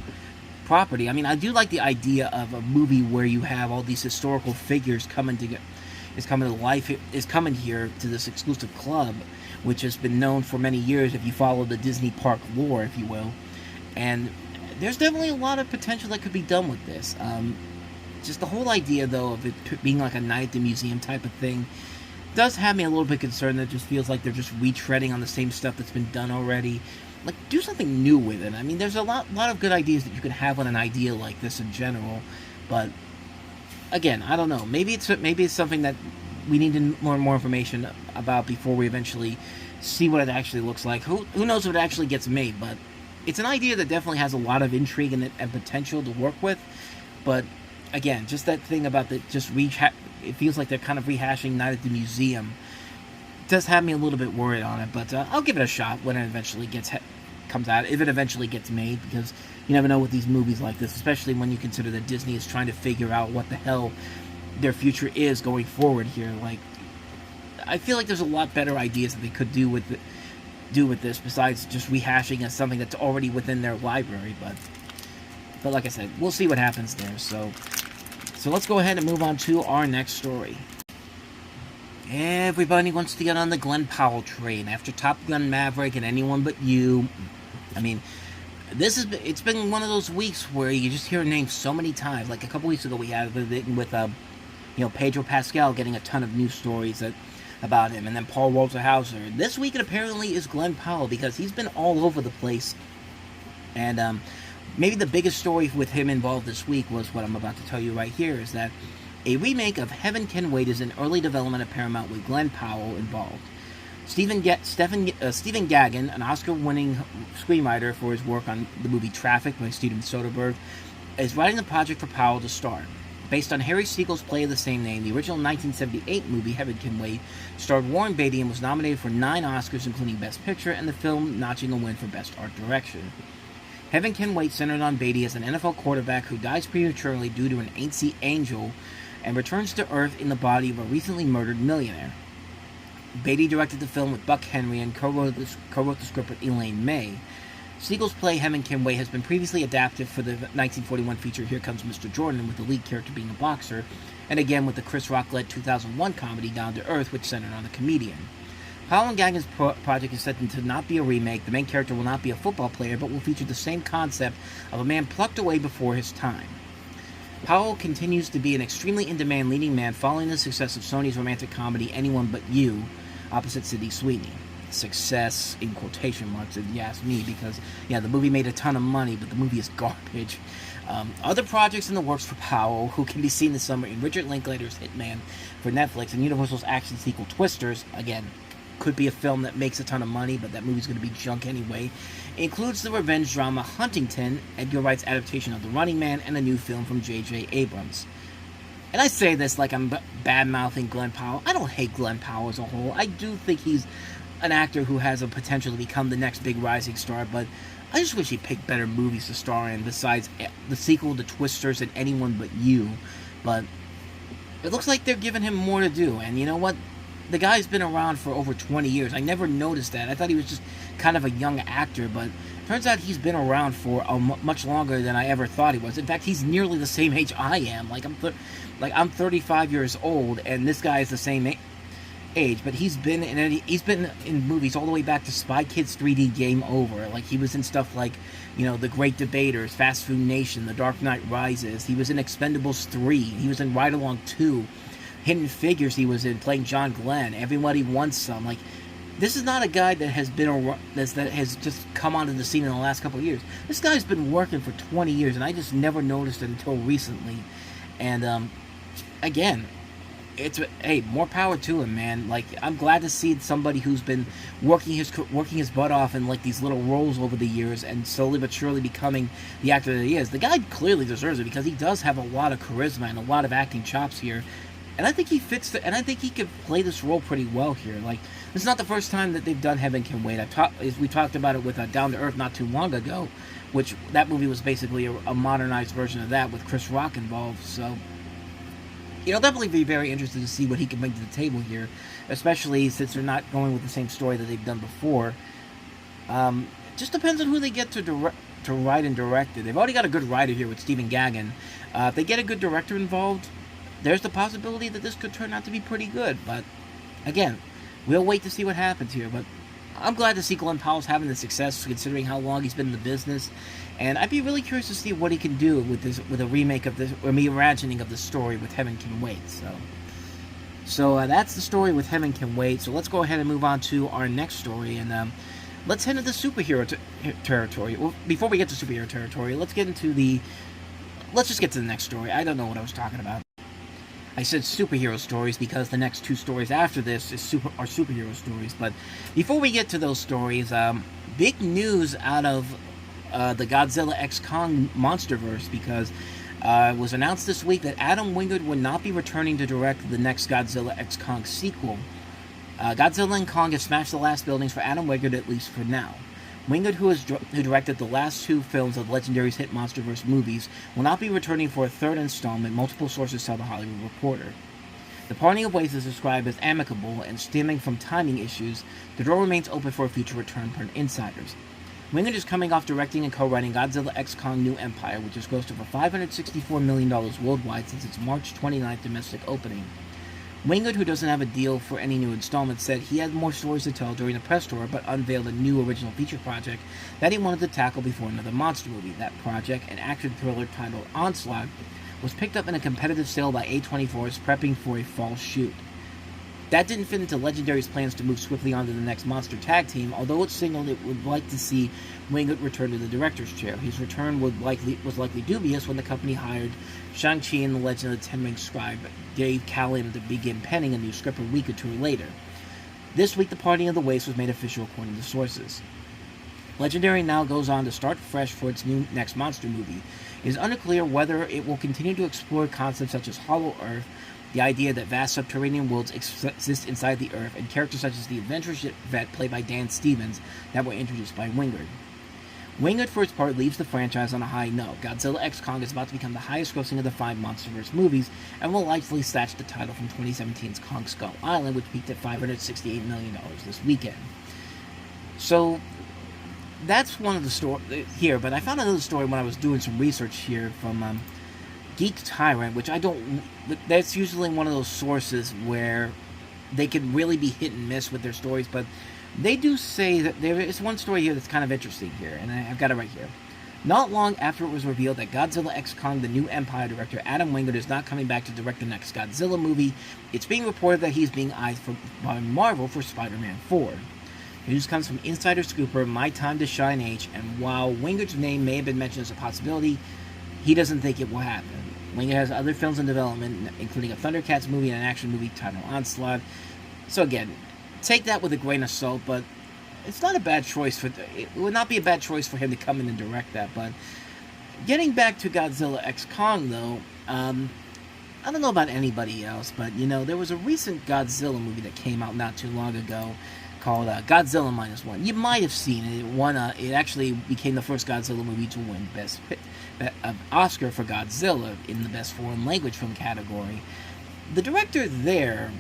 Speaker 1: property. I mean, I do like the idea of a movie where you have all these historical figures coming to life. Is coming here to this exclusive club, which has been known for many years if you follow the Disney park lore, if you will. And there's definitely a lot of potential that could be done with this. Just the whole idea, though, of it being like a Night at the Museum type of thing does have me a little bit concerned. That it just feels like they're just retreading on the same stuff that's been done already. Like, do something new with it. I mean, there's a lot of good ideas that you could have on an idea like this in general, but again, I don't know. Maybe it's something that we need to learn more information about before we eventually see what it actually looks like. Who knows if it actually gets made, but it's an idea that definitely has a lot of intrigue in it and potential to work with. But again, just that thing about it feels like they're kind of rehashing Night at the Museum. It does have me a little bit worried on it, but I'll give it a shot when it eventually comes out, if it eventually gets made, because you never know with these movies like this, especially when you consider that Disney is trying to figure out what the hell their future is going forward here. Like, I feel like there's a lot better ideas that they could do with this besides just rehashing as something that's already within their library. But like I said, we'll see what happens there. So let's go ahead and move on to our next story. Everybody wants to get on the Glen Powell train after Top Gun Maverick and Anyone But You. I mean, it's been one of those weeks where you just hear a name so many times. Like a couple weeks ago, we had with Pedro Pascal getting a ton of news stories about him, and then Paul Walter Hauser. This week, it apparently is Glen Powell, because he's been all over the place. And maybe the biggest story with him involved this week was what I'm about to tell you right here, is that a remake of Heaven Can Wait is in early development at Paramount with Glen Powell involved. Stephen Gagin, an Oscar-winning screenwriter for his work on the movie Traffic by Steven Soderbergh, is writing the project for Powell to star. Based on Harry Siegel's play of the same name, the original 1978 movie Heaven Can Wait starred Warren Beatty and was nominated for 9 Oscars, including Best Picture, and the film notching a win for Best Art Direction. Heaven Can Wait centered on Beatty as an NFL quarterback who dies prematurely due to an ancient angel and returns to Earth in the body of a recently murdered millionaire. Beatty directed the film with Buck Henry and co-wrote the script with Elaine May. Siegel's play Heaven Can Wait has been previously adapted for the 1941 feature Here Comes Mr. Jordan, with the lead character being a boxer, and again with the Chris Rock-led 2001 comedy Down to Earth, which centered on a comedian. Powell and Gagin's project is set to not be a remake. The main character will not be a football player, but will feature the same concept of a man plucked away before his time. Powell continues to be an extremely in-demand leading man following the success of Sony's romantic comedy Anyone But You, opposite Sydney Sweeney. Success in quotation marks, if you ask me, because, yeah, the movie made a ton of money, but the movie is garbage. Other projects in the works for Powell, who can be seen this summer in Richard Linklater's Hitman for Netflix and Universal's action sequel Twisters, again, could be a film that makes a ton of money, but that movie's going to be junk anyway, includes the revenge drama Huntington, Edgar Wright's adaptation of The Running Man, and a new film from J.J. Abrams. And I say this like I'm bad-mouthing Glen Powell. I don't hate Glen Powell as a whole. I do think he's an actor who has a potential to become the next big rising star, but I just wish he picked better movies to star in besides the sequel to Twisters and Anyone But You. But it looks like they're giving him more to do, and you know what? The guy's been around for over 20 years. I never noticed that. I thought he was just kind of a young actor, but turns out he's been around for much longer than I ever thought he was. In fact, he's nearly the same age I am. I'm 35 years old, and this guy is the same age. But he's been in movies all the way back to Spy Kids 3D Game Over. Like, he was in stuff like, you know, The Great Debaters, Fast Food Nation, The Dark Knight Rises. He was in Expendables 3. He was in Ride Along 2. Hidden Figures he was in, playing John Glenn. Everybody Wants Some. Like, this is not a guy that has been around, that has just come onto the scene in the last couple of years. This guy's been working for 20 years, and I just never noticed it until recently. And again, hey, more power to him, man. Like, I'm glad to see somebody who's been working his butt off in like these little roles over the years, and slowly but surely becoming the actor that he is. The guy clearly deserves it because he does have a lot of charisma and a lot of acting chops here. And I think he fits and I think he could play this role pretty well here. Like, this is not the first time that they've done Heaven Can Wait. We talked about it with Down to Earth not too long ago, which that movie was basically a modernized version of that with Chris Rock involved. So, you know, definitely be very interested to see what he can bring to the table here, especially since they're not going with the same story that they've done before. Just depends on who they get to write and direct it. They've already got a good writer here with Stephen Gaghan. If they get a good director involved, there's the possibility that this could turn out to be pretty good. But again, we'll wait to see what happens here. But I'm glad to see Glen Powell's having the success, considering how long he's been in the business. And I'd be really curious to see what he can do with a remake of this, or reimagining of the story with Heaven Can Wait. So that's the story with Heaven Can Wait. So let's go ahead and move on to our next story, and let's head into superhero territory. Well, before we get to superhero territory, let's just get to the next story. I don't know what I was talking about. I said superhero stories because the next two stories after this are superhero stories. But before we get to those stories, big news out of the Godzilla X Kong MonsterVerse, because it was announced this week that Adam Wingard would not be returning to direct the next Godzilla X Kong sequel. Godzilla and Kong have smashed the last buildings for Adam Wingard, at least for now. Wingard, who directed the last two films of Legendary's hit MonsterVerse movies, will not be returning for a third installment, multiple sources tell The Hollywood Reporter. The parting of ways is described as amicable, and stemming from timing issues, the door remains open for a future return per insiders. Wingard is coming off directing and co-writing Godzilla X Kong New Empire, which has grossed over $564 million worldwide since its March 29th domestic opening. Wingard, who doesn't have a deal for any new installments, said he had more stories to tell during the press tour, but unveiled a new original feature project that he wanted to tackle before another monster movie. That project, an action thriller titled Onslaught, was picked up in a competitive sale by A24 as prepping for a fall shoot. That didn't fit into Legendary's plans to move swiftly on to the next monster tag team, although it signaled it would like to see Wingard return to the director's chair. His return was likely dubious when the company hired Shang-Chi and the Legend of the Ten Ring scribe Dave Callum to begin penning a new script a week or two later. This week, the parting of the ways was made official according to sources. Legendary now goes on to start fresh for its new next monster movie. It is unclear whether it will continue to explore concepts such as Hollow Earth, the idea that vast subterranean worlds exist inside the Earth, and characters such as the adventurous vet played by Dan Stevens that were introduced by Wingard. Wingard, for its part, leaves the franchise on a high note. Godzilla X Kong is about to become the highest grossing of the 5 MonsterVerse movies, and will likely snatch the title from 2017's Kong Skull Island, which peaked at $568 million this weekend. So, that's one of the stories here, but I found another story when I was doing some research here from Geek Tyrant, which that's usually one of those sources where they can really be hit and miss with their stories, but they do say that there is one story here that's kind of interesting here, and I've got it right here. Not long after it was revealed that Godzilla X Kong, the new Empire director Adam Wingard, is not coming back to direct the next Godzilla movie, it's being reported that he's being eyed by Marvel for Spider-Man 4. News comes from insider scooper My Time to Shine H, and while Wingard's name may have been mentioned as a possibility, he doesn't think it will happen. Wingard has other films in development, including a Thundercats movie and an action movie titled Onslaught. So again, take that with a grain of salt, but it's not a bad choice it would not be a bad choice for him to come in and direct that. But getting back to Godzilla X Kong, though, I don't know about anybody else, but there was a recent Godzilla movie that came out not too long ago called Godzilla -1. You might have seen it. It won. It actually became the first Godzilla movie to win Oscar for Godzilla in the Best Foreign Language Film category. The director there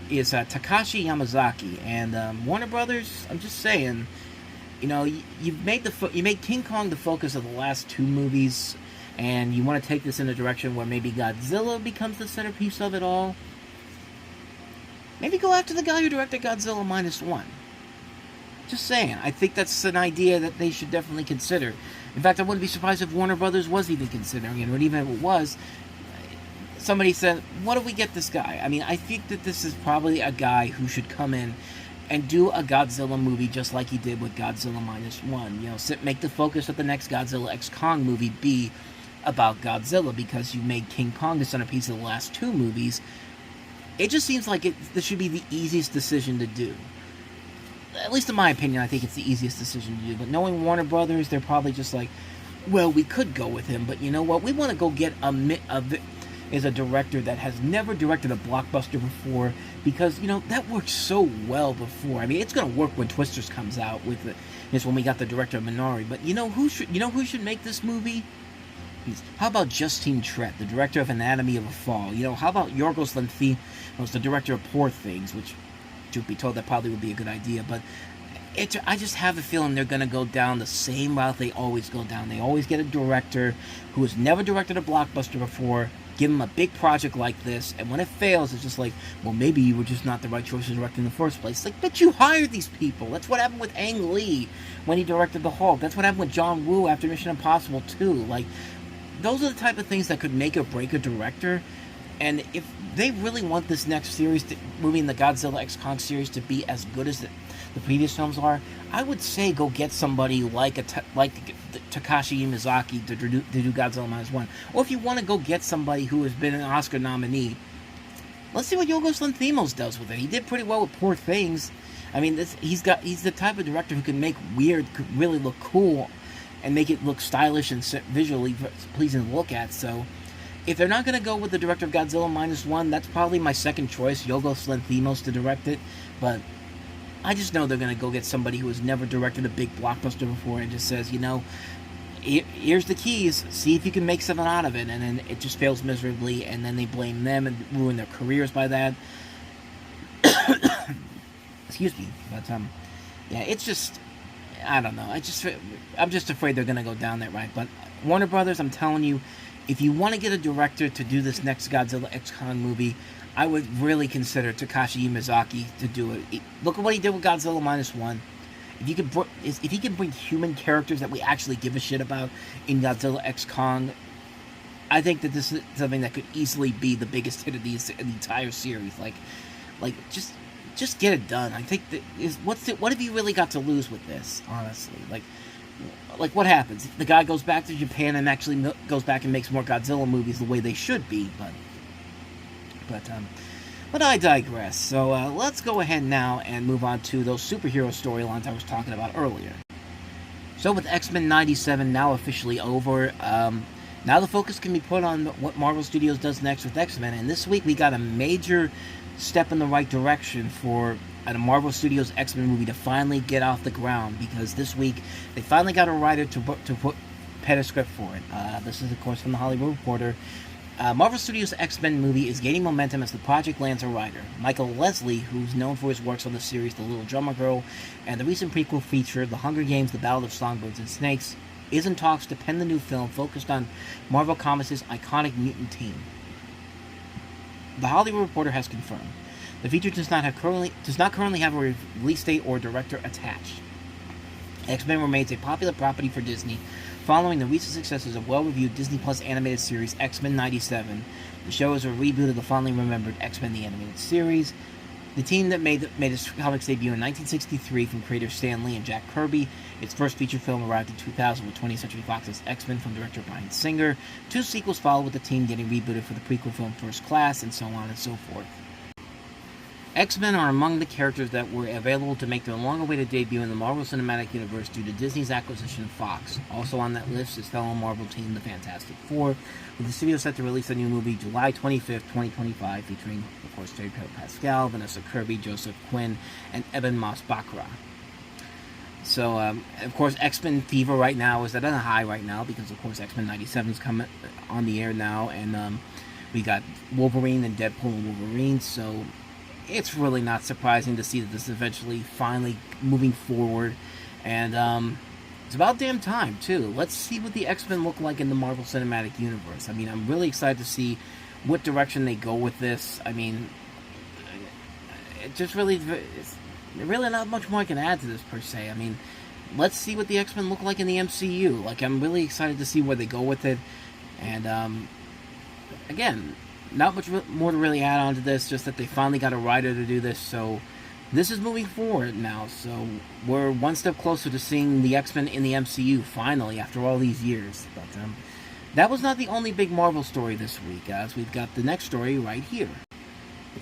Speaker 1: is Takashi Yamazaki, and Warner Brothers. I'm just saying, you made King Kong the focus of the last two movies, and you want to take this in a direction where maybe Godzilla becomes the centerpiece of it all. Maybe go after the guy who directed Godzilla -1. Just saying. I think that's an idea that they should definitely consider. In fact, I wouldn't be surprised if Warner Brothers was even considering it, or even if it was, somebody said, what if we get this guy? I mean, I think that this is probably a guy who should come in and do a Godzilla movie just like he did with Godzilla -1. Make the focus of the next Godzilla X Kong movie be about Godzilla, because you made King Kong the centerpiece of the last two movies. It just seems like this should be the easiest decision to do. At least in my opinion, I think it's the easiest decision to do. But knowing Warner Brothers, they're probably just like, well, we could go with him, but you know what? We want to go get is a director that has never directed a blockbuster before, because that worked so well before. I mean, it's going to work when Twisters comes out with it. It's when we got the director of Minari. But who should make this movie? How about Justine Triet, the director of Anatomy of a Fall? How about Yorgos Lanthimos, the director of Poor Things, which, truth be told, that probably would be a good idea, but I just have a feeling they're going to go down the same route they always go down. They always get a director who has never directed a blockbuster before, give him a big project like this, and when it fails, it's just like, well, maybe you were just not the right choice to direct in the first place. Like, but you hired these people. That's what happened with Ang Lee when he directed The Hulk. That's what happened with John Woo after Mission Impossible 2. Like, those are the type of things that could make or break a director. And if they really want this next movie in the Godzilla X Kong series to be as good as the previous films are, I would say go get somebody like Takashi Yamazaki to do Godzilla -1. Or if you want to go get somebody who has been an Oscar nominee, let's see what Yorgos Lanthimos does with it. He did pretty well with Poor Things. I mean, he's the type of director who can make weird, could really look cool, and make it look stylish and visually pleasing to look at. So, if they're not going to go with the director of Godzilla -1, that's probably my second choice, Yorgos Lanthimos, to direct it. But I just know they're going to go get somebody who has never directed a big blockbuster before and just says, here's the keys, see if you can make something out of it. And then it just fails miserably, and then they blame them and ruin their careers by that. Excuse me. But, yeah, it's just, I don't know. I'm just afraid they're going to go down that route. But Warner Brothers, I'm telling you, if you want to get a director to do this next Godzilla X Kong movie, I would really consider Takashi Yamazaki to do it. Look at what he did with Godzilla -1. If he can bring human characters that we actually give a shit about in Godzilla X Kong, I think that this is something that could easily be the biggest hit of the entire series. Like just get it done. I think that what have you really got to lose with this? Honestly, like what happens? The guy goes back to Japan and actually goes back and makes more Godzilla movies the way they should be, but I digress. So let's go ahead now and move on to those superhero storylines I was talking about earlier. So with X-Men 97 now officially over, now the focus can be put on what Marvel Studios does next with X-Men, and this week we got a major step in the right direction for a Marvel Studios X-Men movie to finally get off the ground, because this week they finally got a writer to put pen a script for it. This is, of course, from the Hollywood Reporter. Marvel Studios' X-Men movie is gaining momentum as the project lands a writer. Michael Leslie, who's known for his works on the series The Little Drummer Girl and the recent prequel feature The Hunger Games: The Ballad of Songbirds and Snakes, is in talks to pen the new film focused on Marvel Comics' iconic mutant team. The Hollywood Reporter has confirmed the feature does not currently have a release date or director attached. X-Men remains a popular property for Disney, Following the recent successes of well-reviewed Disney Plus animated series X-Men '97, the show is a reboot of the fondly remembered X-Men the Animated Series. The team that made its comics debut in 1963 from creators Stan Lee and Jack Kirby. Its first feature film arrived in 2000 with 20th Century Fox's X-Men from director Bryan Singer. 2 sequels followed, with the team getting rebooted for the prequel film First Class, and so on and so forth. X-Men are among the characters that were available to make their long-awaited debut in the Marvel Cinematic Universe due to Disney's acquisition of Fox. Also on that list is fellow Marvel team The Fantastic Four, with the studio set to release a new movie July 25th, 2025, featuring, of course, Pedro Pascal, Vanessa Kirby, Joseph Quinn, and Eben Moss-Baccarat. So, of course, X-Men fever right now is at a high right now because, of course, X-Men '97 is coming on the air now, and we got Wolverine and Deadpool and Wolverine, so it's really not surprising to see that this is eventually finally moving forward, and it's about damn time, too. Let's see what the X-Men look like in the Marvel Cinematic Universe. I mean, I'm really excited to see what direction they go with this. I mean, it just really... really not much more I can add to this, per se. I mean, let's see what the X-Men look like in the MCU. Like, I'm really excited to see where they go with it. And, again, not much more to really add on to this, just that they finally got a writer to do this, so this is moving forward now. So we're one step closer to seeing the X-Men in the MCU, finally, after all these years. But, that was not the only big Marvel story this week, as we've got the next story right here.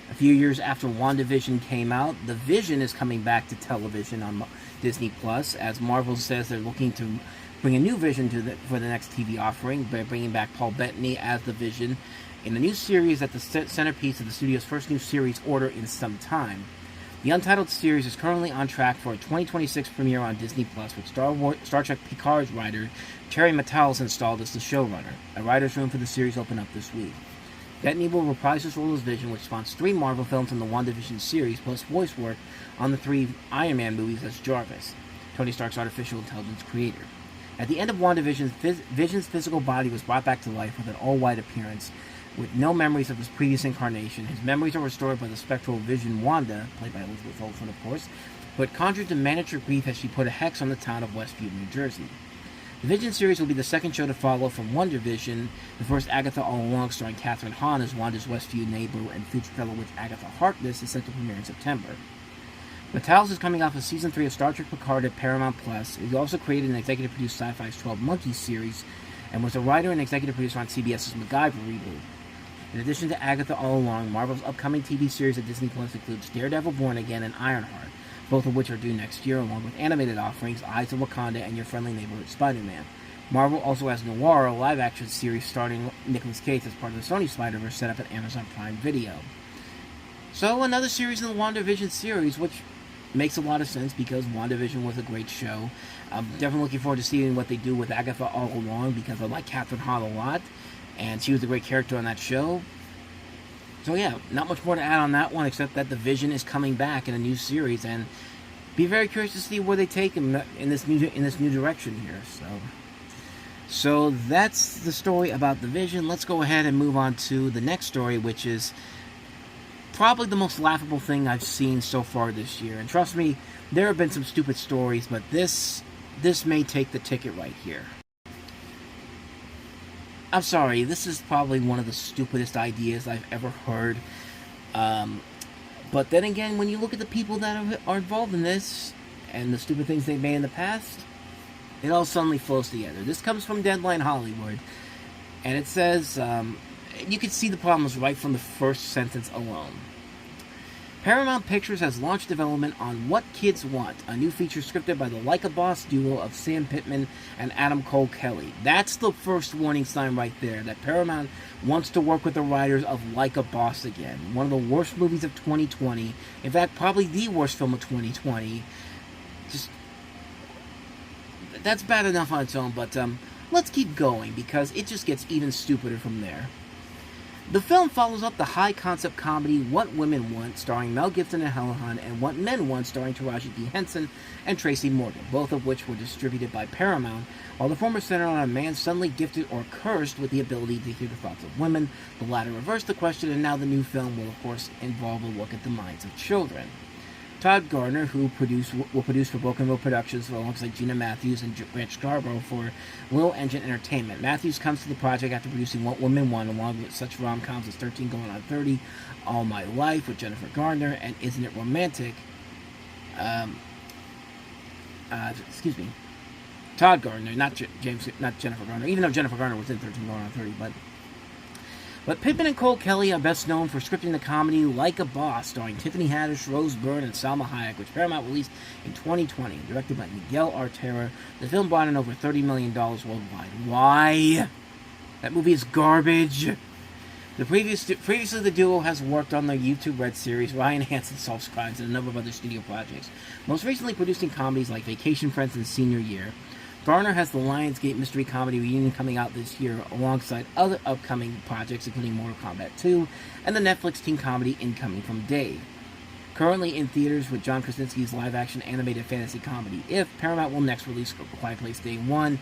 Speaker 1: A few years after WandaVision came out, The Vision is coming back to television on Disney Plus, as Marvel says they're looking to bring a new Vision for the next TV offering by bringing back Paul Bettany as The Vision in a new series that's the centerpiece of the studio's first new series order in some time. The untitled series is currently on track for a 2026 premiere on Disney Plus, with Star Trek Picard's writer Terry Matalas is installed as the showrunner. A writer's room for the series opened up this week. Bettany will reprise his role as Vision, which spawns 3 Marvel films in the WandaVision series, plus voice work on the 3 Iron Man movies as Jarvis, Tony Stark's artificial intelligence creator. At the end of WandaVision, Vision's physical body was brought back to life with an all-white appearance, with no memories of his previous incarnation. His memories are restored by the spectral Vision Wanda, played by Elizabeth Olsen, of course, who had conjured to manage her grief as she put a hex on the town of Westview, New Jersey. The Vision series will be the second show to follow from WandaVision, the first Agatha All Along, starring Catherine Hahn as Wanda's Westview neighbor, and future fellow witch Agatha Harkness is set to premiere in September. Matalas is coming off of Season 3 of Star Trek Picard at Paramount+. He also created and executive produced Sci-Fi's 12 Monkeys series, and was a writer and executive producer on CBS's MacGyver reboot. In addition to Agatha All Along, Marvel's upcoming TV series at Disney Plus includes Daredevil Born Again and Ironheart, both of which are due next year, along with animated offerings Eyes of Wakanda and Your Friendly Neighborhood Spider-Man. Marvel also has Noir, a live-action series starring Nicolas Cage as part of the Sony Spider-Verse, set up at Amazon Prime Video. So, another series in the WandaVision series, which makes a lot of sense because WandaVision was a great show. I'm definitely looking forward to seeing what they do with Agatha All Along, because I like Catherine Hahn a lot, and she was a great character on that show. So yeah, not much more to add on that one, except that The Vision is coming back in a new series, and be very curious to see where they take him in this new direction here. So that's the story about The Vision. Let's go ahead and move on to the next story, which is probably the most laughable thing I've seen so far this year. And trust me, there have been some stupid stories, but this may take the ticket right here. I'm sorry, this is probably one of the stupidest ideas I've ever heard. But then again, when you look at the people that are involved in this, and the stupid things they've made in the past, it all suddenly flows together. This comes from Deadline Hollywood, and it says, you can see the problems right from the first sentence alone. Paramount Pictures has launched development on What Kids Want, a new feature scripted by the Like a Boss duo of Sam Pittman and Adam Cole Kelly. That's the first warning sign right there, that Paramount wants to work with the writers of Like a Boss again. One of the worst movies of 2020. In fact, probably the worst film of 2020. That's bad enough on its own, but let's keep going, because it just gets even stupider from there. The film follows up the high-concept comedy What Women Want, starring Mel Gibson and Helen Hunt, and What Men Want, starring Taraji P. Henson and Tracy Morgan, both of which were distributed by Paramount, while the former centered on a man suddenly gifted or cursed with the ability to hear the thoughts of women. The latter reversed the question, and now the new film will, of course, involve a look at the minds of children. Todd Garner, who will produce for Broken Road Productions alongside Gina Matthews and Grant Scarborough for Little Engine Entertainment. Matthews comes to the project after producing What Women Want, along with such rom-coms as 13 Going on 30, All My Life with Jennifer Garner, and Isn't It Romantic? Todd Garner, not Jennifer Garner, even though Jennifer Garner was in 13 Going on 30, But Pittman and Cole Kelly are best known for scripting the comedy Like a Boss, starring Tiffany Haddish, Rose Byrne, and Salma Hayek, which Paramount released in 2020. Directed by Miguel Artera, the film brought in over $30 million worldwide. Why? That movie is garbage. Previously, the duo has worked on the YouTube Red series, Ryan Hansen Solves Crimes, and a number of other studio projects, most recently producing comedies like Vacation Friends and Senior Year. Garner has the Lionsgate mystery comedy Reunion coming out this year alongside other upcoming projects including Mortal Kombat 2 and the Netflix teen comedy Incoming from Dave. Currently in theaters with John Krasinski's live-action animated fantasy comedy If, Paramount will next release A Quiet Place Day 1.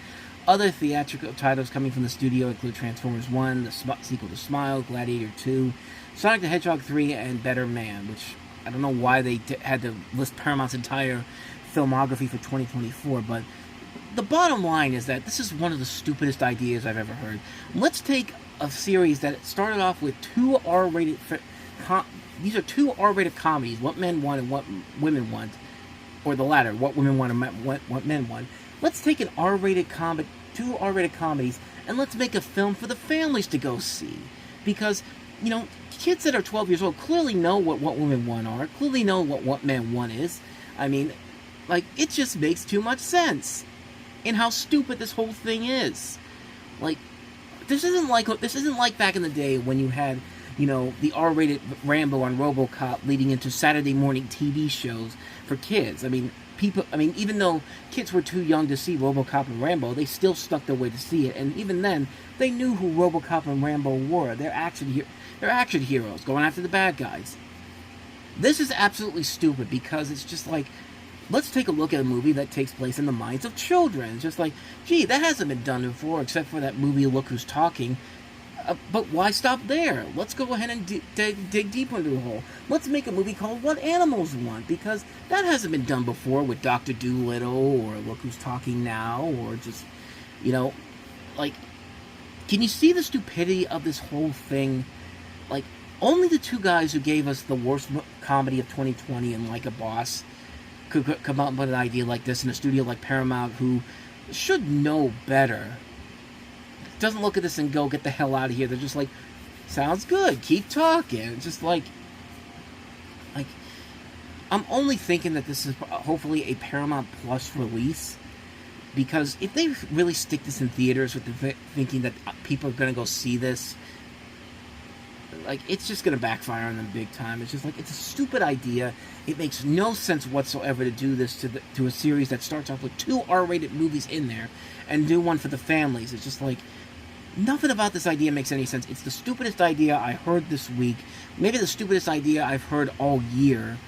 Speaker 1: Other theatrical titles coming from the studio include Transformers 1, the sequel to Smile, Gladiator 2, Sonic the Hedgehog 3, and Better Man, which I don't know why they had to list Paramount's entire filmography for 2024, but the bottom line is that this is one of the stupidest ideas I've ever heard. Let's take a series that started off with two R-rated... these are two R-rated comedies, What Men Want and What Women Want. Or the latter, What Women Want and What Men Want. Let's take an R-rated comedy, two R-rated comedies, and let's make a film for the families to go see. Because, you know, kids that are 12 years old clearly know what Women Want are, clearly know what Men Want is. I mean, like, it just makes too much sense. And how stupid this whole thing is. Like, this isn't like back in the day when you had, you know, the R-rated Rambo on RoboCop leading into Saturday morning TV shows for kids. I mean, even though kids were too young to see RoboCop and Rambo, they still stuck their way to see it. And even then, they knew who RoboCop and Rambo were. They're action heroes going after the bad guys. This is absolutely stupid because it's just like, let's take a look at a movie that takes place in the minds of children. It's just like, gee, that hasn't been done before, except for that movie Look Who's Talking. But why stop there? Let's go ahead and dig deeper into the hole. Let's make a movie called What Animals Want, because that hasn't been done before with Dr. Dolittle, or Look Who's Talking Now, or just, you know, like, can you see the stupidity of this whole thing? Like, only the two guys who gave us the worst comedy of 2020 and Like a Boss could come up with an idea like this in a studio like Paramount, who should know better. Doesn't look at this and go, get the hell out of here. They're just like, sounds good, keep talking. It's just like, I'm only thinking that this is hopefully a Paramount Plus release, because if they really stick this in theaters with the thinking that people are going to go see this, like, it's just going to backfire on them big time. It's just like, it's a stupid idea. It makes no sense whatsoever to do this to a series that starts off with two R-rated movies in there and do one for the families. It's just like, nothing about this idea makes any sense. It's the stupidest idea I heard this week. Maybe the stupidest idea I've heard all year.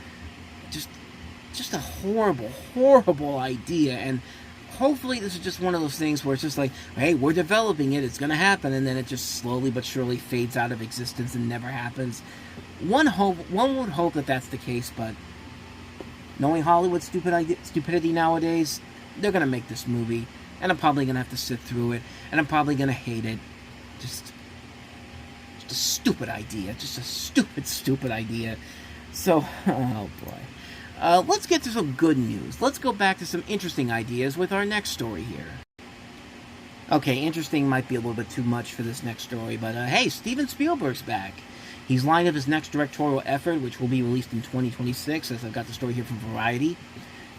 Speaker 1: Just a horrible, horrible idea. And hopefully this is just one of those things where it's just like, hey, we're developing it, it's going to happen, and then it just slowly but surely fades out of existence and never happens. One would hope that that's the case, but knowing Hollywood's stupidity nowadays, they're going to make this movie, and I'm probably going to have to sit through it, and I'm probably going to hate it. Just a stupid idea. Just a stupid idea. So, oh boy. Let's get to some good news. Let's go back to some interesting ideas with our next story here. Okay, interesting might be a little bit too much for this next story, but hey, Steven Spielberg's back. He's lined up his next directorial effort, which will be released in 2026, as I've got the story here from Variety.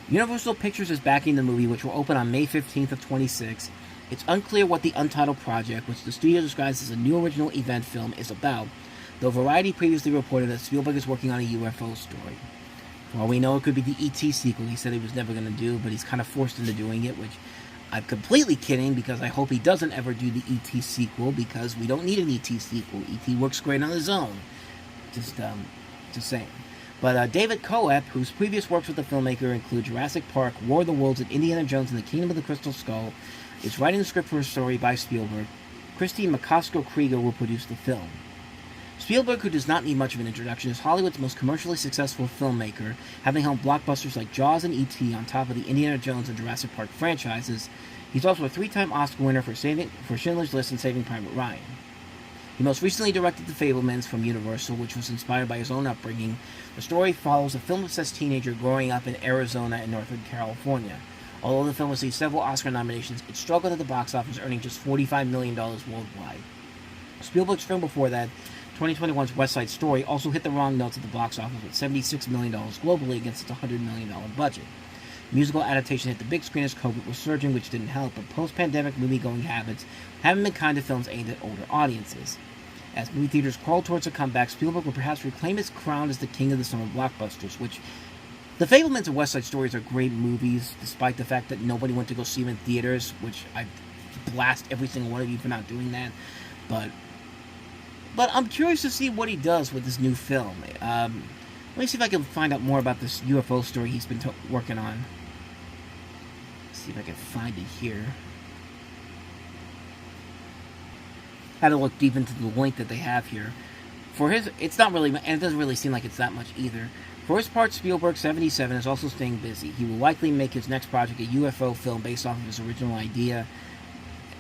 Speaker 1: Universal Pictures is backing the movie, which will open on May 15th of 26. It's unclear what the untitled project, which the studio describes as a new original event film, is about, though Variety previously reported that Spielberg is working on a UFO story. For all we know, it could be the E.T. sequel he said he was never going to do, but he's kind of forced into doing it, which I'm completely kidding, because I hope he doesn't ever do the E.T. sequel, because we don't need an E.T. sequel. E.T. works great on his own. Just saying. But David Coep, whose previous works with the filmmaker include Jurassic Park, War of the Worlds, and Indiana Jones and the Kingdom of the Crystal Skull, is writing the script for a story by Spielberg. Christy McCaskill Krieger will produce the film. Spielberg, who does not need much of an introduction, is Hollywood's most commercially successful filmmaker, having helmed blockbusters like Jaws and E.T. on top of the Indiana Jones and Jurassic Park franchises. He's also a 3-time Oscar winner for Schindler's List and Saving Private Ryan. He most recently directed The Fabelmans from Universal, which was inspired by his own upbringing. The story follows a film-obsessed teenager growing up in Arizona and Northern California. Although the film received several Oscar nominations, it struggled at the box office, earning just $45 million worldwide. Spielberg's film before that, 2021's West Side Story, also hit the wrong notes at the box office with $76 million globally against its $100 million budget. Musical adaptation hit the big screen as COVID was surging, which didn't help, but post-pandemic movie-going habits haven't been kind to films aimed at older audiences. As movie theaters crawl towards a comeback, Spielberg will perhaps reclaim his crown as the king of the summer blockbusters, which The Fabelmans and West Side Stories are great movies, despite the fact that nobody went to go see them in theaters, which I blast every single one of you for not doing that. But I'm curious to see what he does with this new film. Let me see if I can find out more about this UFO story he's been working on. Let's see if I can find it here. Had to look deep into the link that they have here. It's not really, and it doesn't really seem like it's that much either. For his part, Spielberg, 77, is also staying busy. He will likely make his next project a UFO film based off of his original idea.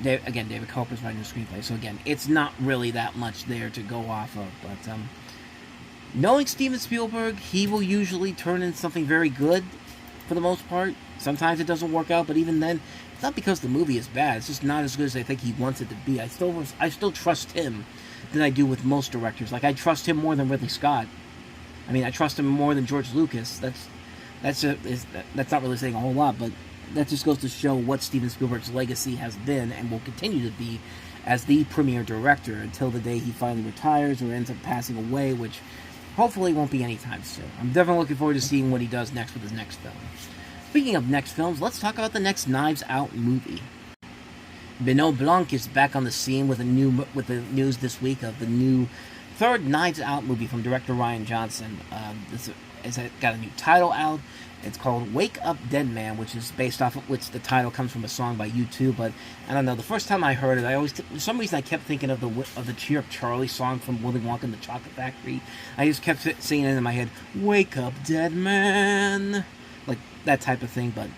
Speaker 1: David Koper's writing the screenplay, so again, it's not really that much there to go off of, but knowing Steven Spielberg, he will usually turn in something very good, for the most part. Sometimes it doesn't work out, but even then, it's not because the movie is bad, it's just not as good as I think he wants it to be. I still trust him than I do with most directors. Like, I trust him more than Ridley Scott. I mean, I trust him more than George Lucas. That's not really saying a whole lot, but that just goes to show what Steven Spielberg's legacy has been and will continue to be as the premier director until the day he finally retires or ends up passing away, which hopefully won't be anytime soon. I'm definitely looking forward to seeing what he does next with his next film. Speaking of next films, let's talk about the next Knives Out movie. Benoit Blanc is back on the scene with the news this week of the new third Knives Out movie from director Rian Johnson. It's got a new title out. It's called Wake Up Dead Man, which is based off of which the title comes from a song by U2. But I don't know. The first time I heard it, for some reason I kept thinking of the Cheer Up Charlie song from Willy Wonka and the Chocolate Factory. I just kept singing it in my head. Wake up, dead man, like that type of thing. But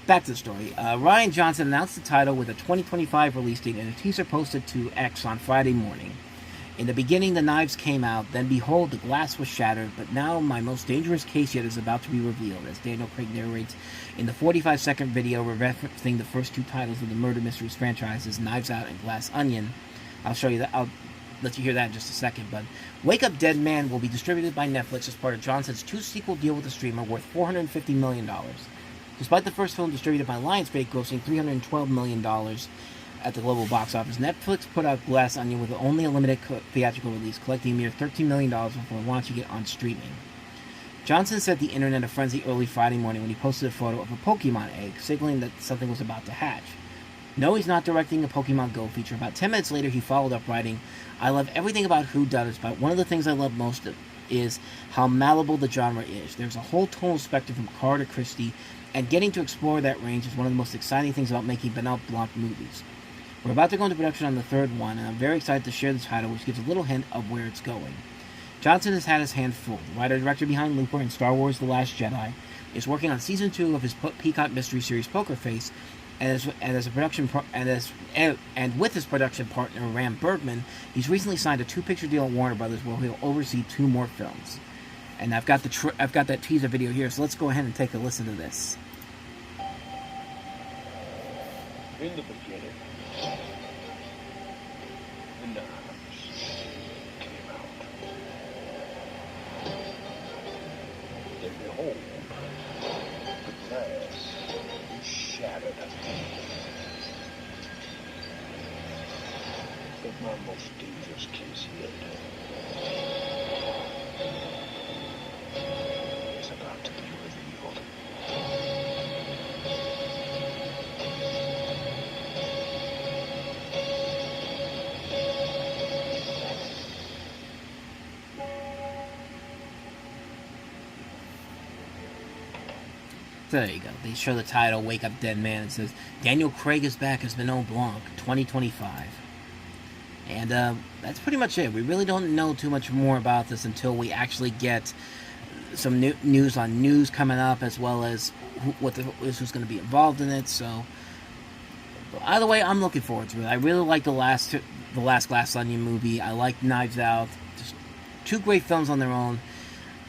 Speaker 1: back to the story. Rian Johnson announced the title with a 2025 release date and a teaser posted to X on Friday morning. In the beginning, the knives came out, then behold, the glass was shattered, but now my most dangerous case yet is about to be revealed, as Daniel Craig narrates in the 45-second video referencing the first two titles of the Murder Mysteries franchises, Knives Out and Glass Onion. I'll show you that. I'll let you hear that in just a second, but Wake Up Dead Man will be distributed by Netflix as part of Johnson's 2-sequel deal with the streamer worth $450 million. Despite the first film distributed by Lionsgate grossing $312 million at the global box office, Netflix put out Glass Onion with only a limited theatrical release, collecting a mere $13 million before launching it on streaming. Johnson set the internet a frenzy early Friday morning when he posted a photo of a Pokemon egg, signaling that something was about to hatch. No, he's not directing a Pokemon Go feature. About 10 minutes later, he followed up writing, I love everything about whodunits, but one of the things I love most is how malleable the genre is. There's a whole tonal spectrum from Carr to Christie, and getting to explore that range is one of the most exciting things about making Benoit Blanc movies. We're about to go into production on the third one, and I'm very excited to share the title, which gives a little hint of where it's going. Johnson has had his hand full. The writer-director behind Looper and Star Wars The Last Jedi is working on Season 2 of his Peacock mystery series Poker Face, and with his production partner Ram Bergman, he's recently signed a 2-picture deal at Warner Brothers where he'll oversee 2 more films. And I've got that teaser video here, so let's go ahead and take a listen to this.
Speaker 2: In the beginning, the knives came out. Then behold, the glass is shattered. But my most dangerous case yet is about to be revealed.
Speaker 1: So there you go. They show the title, Wake Up Dead Man. It says, Daniel Craig is back as Benoit Blanc, 2025. And that's pretty much it. We really don't know too much more about this until we actually get some news on news coming up, as well as who's going to be involved in it. So, either way, I'm looking forward to it. I really like the last Glass Onion movie. I like Knives Out. Just two great films on their own.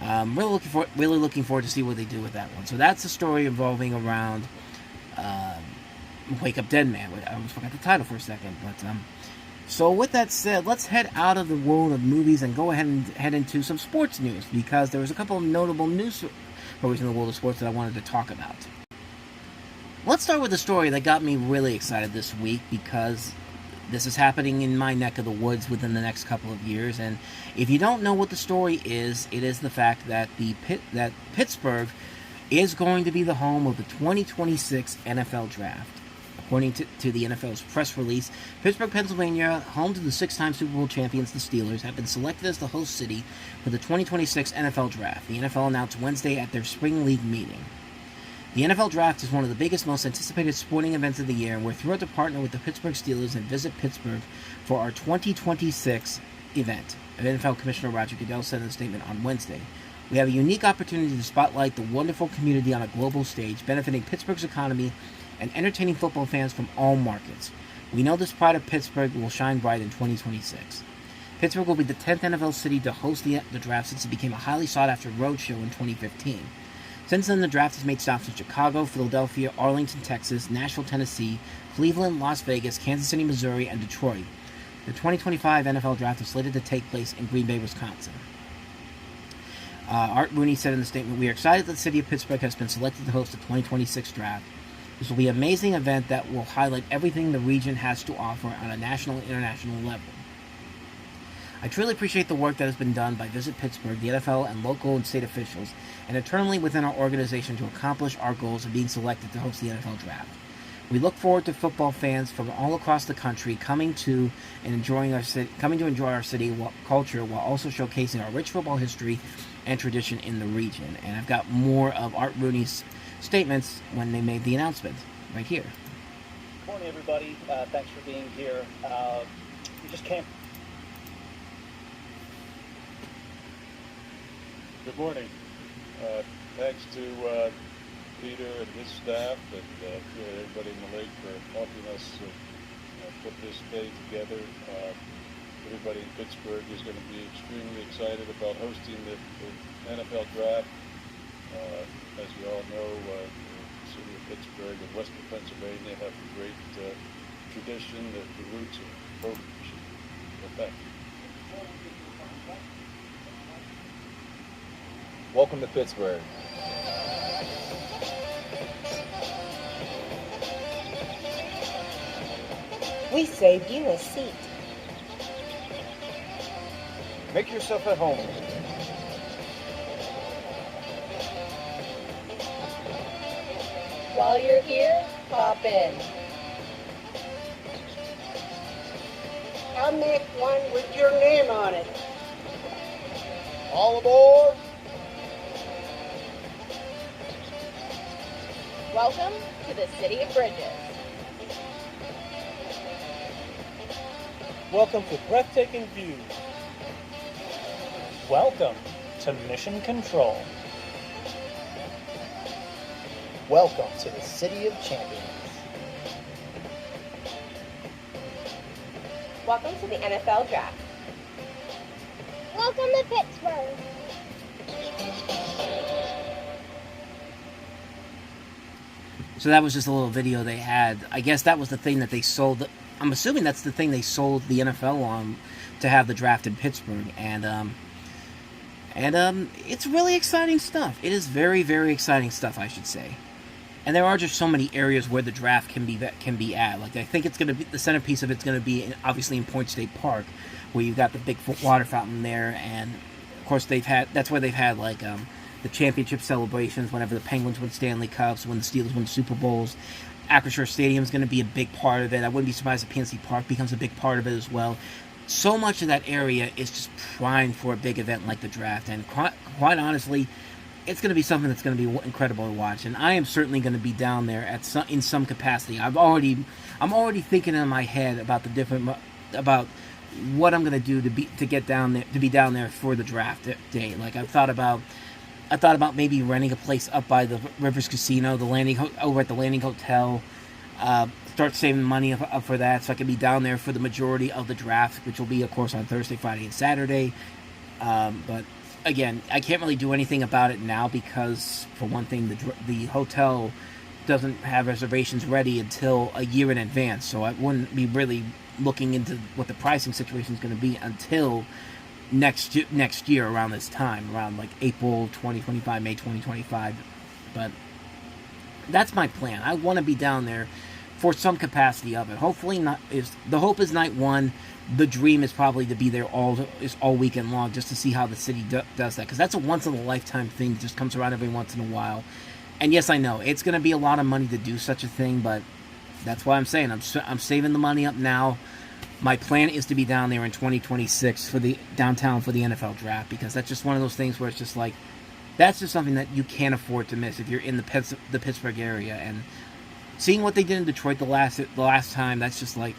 Speaker 1: Really looking forward to see what they do with that one. So that's the story revolving around Wake Up Dead Man. I almost forgot the title for a second, but so with that said, let's head out of the world of movies and go ahead and head into some sports news, because there was a couple of notable news stories in the world of sports that I wanted to talk about. Let's start with a story that got me really excited this week, because this is happening in my neck of the woods within the next couple of years. And if you don't know what the story is, it is the fact that that Pittsburgh is going to be the home of the 2026 NFL Draft. According to the NFL's press release, Pittsburgh, Pennsylvania, home to the six-time Super Bowl champions, the Steelers, have been selected as the host city for the 2026 NFL Draft. The NFL announced Wednesday at their Spring League meeting. The NFL Draft is one of the biggest, most anticipated sporting events of the year, and we're thrilled to partner with the Pittsburgh Steelers and visit Pittsburgh for our 2026 event, NFL Commissioner Roger Goodell said in a statement on Wednesday. We have a unique opportunity to spotlight the wonderful community on a global stage, benefiting Pittsburgh's economy and entertaining football fans from all markets. We know this pride of Pittsburgh will shine bright in 2026. Pittsburgh will be the 10th NFL city to host the draft since it became a highly sought-after roadshow in 2015. Since then, the draft has made stops in Chicago, Philadelphia, Arlington, Texas, Nashville, Tennessee, Cleveland, Las Vegas, Kansas City, Missouri, and Detroit. The 2025 NFL Draft is slated to take place in Green Bay, Wisconsin. Art Rooney said in the statement, "We are excited that the city of Pittsburgh has been selected to host the 2026 Draft. This will be an amazing event that will highlight everything the region has to offer on a national and international level. I truly appreciate the work that has been done by Visit Pittsburgh, the NFL, and local and state officials, and internally within our organization to accomplish our goals of being selected to host the NFL Draft. We look forward to football fans from all across the country coming to enjoy our city culture, while also showcasing our rich football history and tradition in the region." And I've got more of Art Rooney's statements when they made the announcement right here.
Speaker 3: Good morning, everybody. Thanks for being here. We just came.
Speaker 4: Good morning. Thanks to Peter and his staff and everybody in the league for helping us put this day together. Everybody in Pittsburgh is going to be extremely excited about hosting the NFL Draft. As you all know, the city of Pittsburgh and western Pennsylvania have a great tradition, the roots of prohibition. Thank you.
Speaker 5: Welcome to Pittsburgh.
Speaker 6: We saved you a seat.
Speaker 5: Make yourself at home.
Speaker 6: While you're here, pop in.
Speaker 7: I'll make one with your name on it.
Speaker 5: All aboard!
Speaker 6: Welcome to the City of Bridges.
Speaker 3: Welcome to breathtaking views. Welcome to Mission Control.
Speaker 8: Welcome to the City of Champions.
Speaker 6: Welcome to the NFL Draft.
Speaker 9: Welcome to Pittsburgh.
Speaker 1: So that was just a little video they had. I guess that was the thing that they sold. I'm assuming that's the thing they sold the NFL on, to have the draft in Pittsburgh. And it's really exciting stuff. It is very, very exciting stuff, I should say. And there are just so many areas where the draft can be at. Like, I think it's going to be, the centerpiece of it's going to be obviously in Point State Park, where you've got the big water fountain there, and of course that's where they've had like the championship celebrations whenever the Penguins win Stanley Cups, when the Steelers win Super Bowls. Acrisure Stadium is going to be a big part of it. I wouldn't be surprised if PNC Park becomes a big part of it as well. So much of that area is just primed for a big event like the draft, and quite honestly, it's going to be something that's going to be incredible to watch, and I am certainly going to be down there in some capacity. I'm already thinking in my head about what I'm gonna do to get down there, to be down there for the draft day. Like I thought about maybe renting a place up by the Rivers Casino, over at the Landing Hotel. Start saving money up for that, so I can be down there for the majority of the draft, which will be, of course, on Thursday, Friday, and Saturday. But again, I can't really do anything about it now because, for one thing, the hotel doesn't have reservations ready until a year in advance, so I wouldn't be really looking into what the pricing situation is going to be until next year around this time, around like April 2025, May 2025. But that's my plan. I want to be down there for some capacity of it. Hopefully not. The hope is night one. The dream is probably to be there all weekend long, just to see how the city does that, because that's a once in a lifetime thing that just comes around every once in a while. And yes, I know it's going to be a lot of money to do such a thing, but that's why I'm saying I'm saving the money up now. My plan is to be down there in 2026 for the downtown for the NFL draft, because that's just one of those things where it's just like, that's just something that you can't afford to miss if you're in the Pittsburgh area. And seeing what they did in Detroit the last time, that's just like,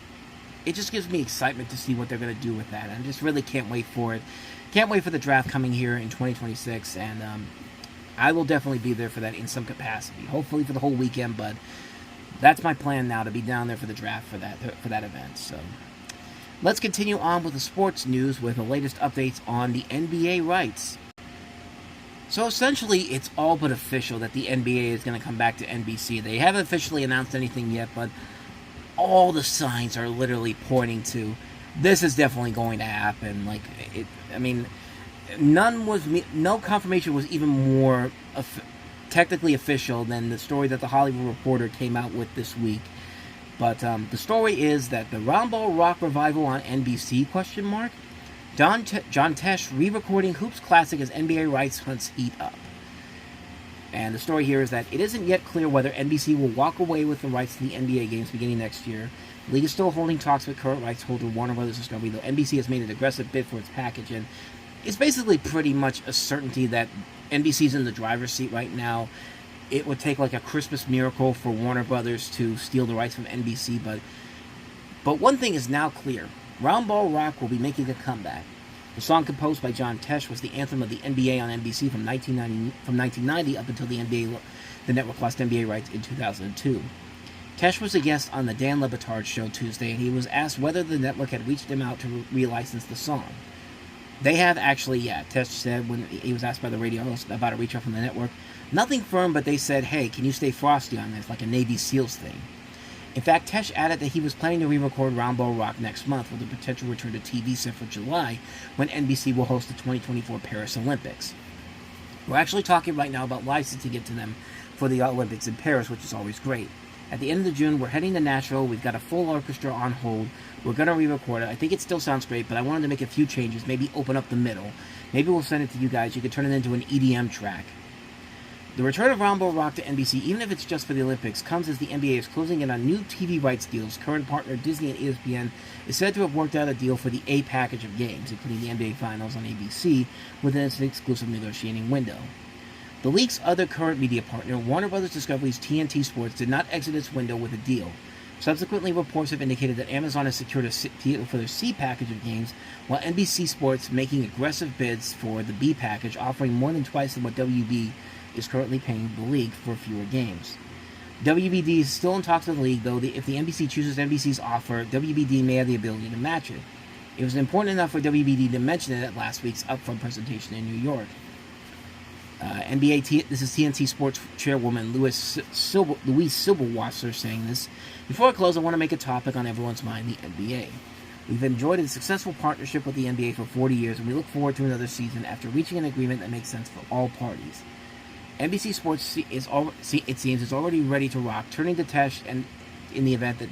Speaker 1: it just gives me excitement to see what they're going to do with that. I just really can't wait for it. Can't wait for the draft coming here in 2026, and I will definitely be there for that in some capacity. Hopefully for the whole weekend, but that's my plan now, to be down there for the draft for that event. So let's continue on with the sports news with the latest updates on the NBA rights. So essentially, it's all but official that the NBA is going to come back to NBC. They haven't officially announced anything yet, but all the signs are literally pointing to this is definitely going to happen. Like, no confirmation was even more technically official than the story that the Hollywood Reporter came out with this week. But the story is that the Round Ball Rock revival on NBC, John Tesh re-recording Hoops Classic as NBA rights hunts heat up. And the story here is that it isn't yet clear whether NBC will walk away with the rights to the NBA games beginning next year. The league is still holding talks with current rights holder Warner Brothers Discovery, though NBC has made an aggressive bid for its package. And it's basically pretty much a certainty that NBC's in the driver's seat right now. It would take like a Christmas miracle for Warner Brothers to steal the rights from NBC, but one thing is now clear. Round Ball Rock will be making a comeback. The song, composed by John Tesh, was the anthem of the NBA on NBC from 1990 up until the network lost NBA rights in 2002. Tesh was a guest on the Dan Le Batard Show Tuesday, and he was asked whether the network had reached him out to re-license the song. They have actually, yeah, Tesh said when he was asked by the radio host about a reach out from the network. Nothing firm, but they said, hey, can you stay frosty on this, like a Navy SEALs thing. In fact, Tesh added that he was planning to re-record Round Ball Rock next month with a potential return to TV set for July, when NBC will host the 2024 Paris Olympics. We're actually talking right now about licensing it to them for the Olympics in Paris, which is always great. At the end of June, we're heading to Nashville. We've got a full orchestra on hold. We're going to re-record it. I think it still sounds great, but I wanted to make a few changes, maybe open up the middle. Maybe we'll send it to you guys. You could turn it into an EDM track. The return of Round Ball Rock to NBC, even if it's just for the Olympics, comes as the NBA is closing in on new TV rights deals. Current partner Disney and ESPN is said to have worked out a deal for the A package of games, including the NBA Finals on ABC, within its exclusive negotiating window. The league's other current media partner, Warner Brothers Discovery's TNT Sports, did not exit its window with a deal. Subsequently, reports have indicated that Amazon has secured a deal for their C package of games, while NBC Sports making aggressive bids for the B package, offering more than twice than what WB is currently paying the league for fewer games. WBD is still in talks with the league, though if the NBC chooses NBC's offer, WBD may have the ability to match it. It was important enough for WBD to mention it at last week's upfront presentation in New York. This is TNT Sports Chairwoman Louise Silberwasser saying this. Before I close, I want to make a topic on everyone's mind, the NBA. We've enjoyed a successful partnership with the NBA for 40 years, and we look forward to another season after reaching an agreement that makes sense for all parties. NBC Sports it seems is already ready to rock, turning to Tesh and in the event that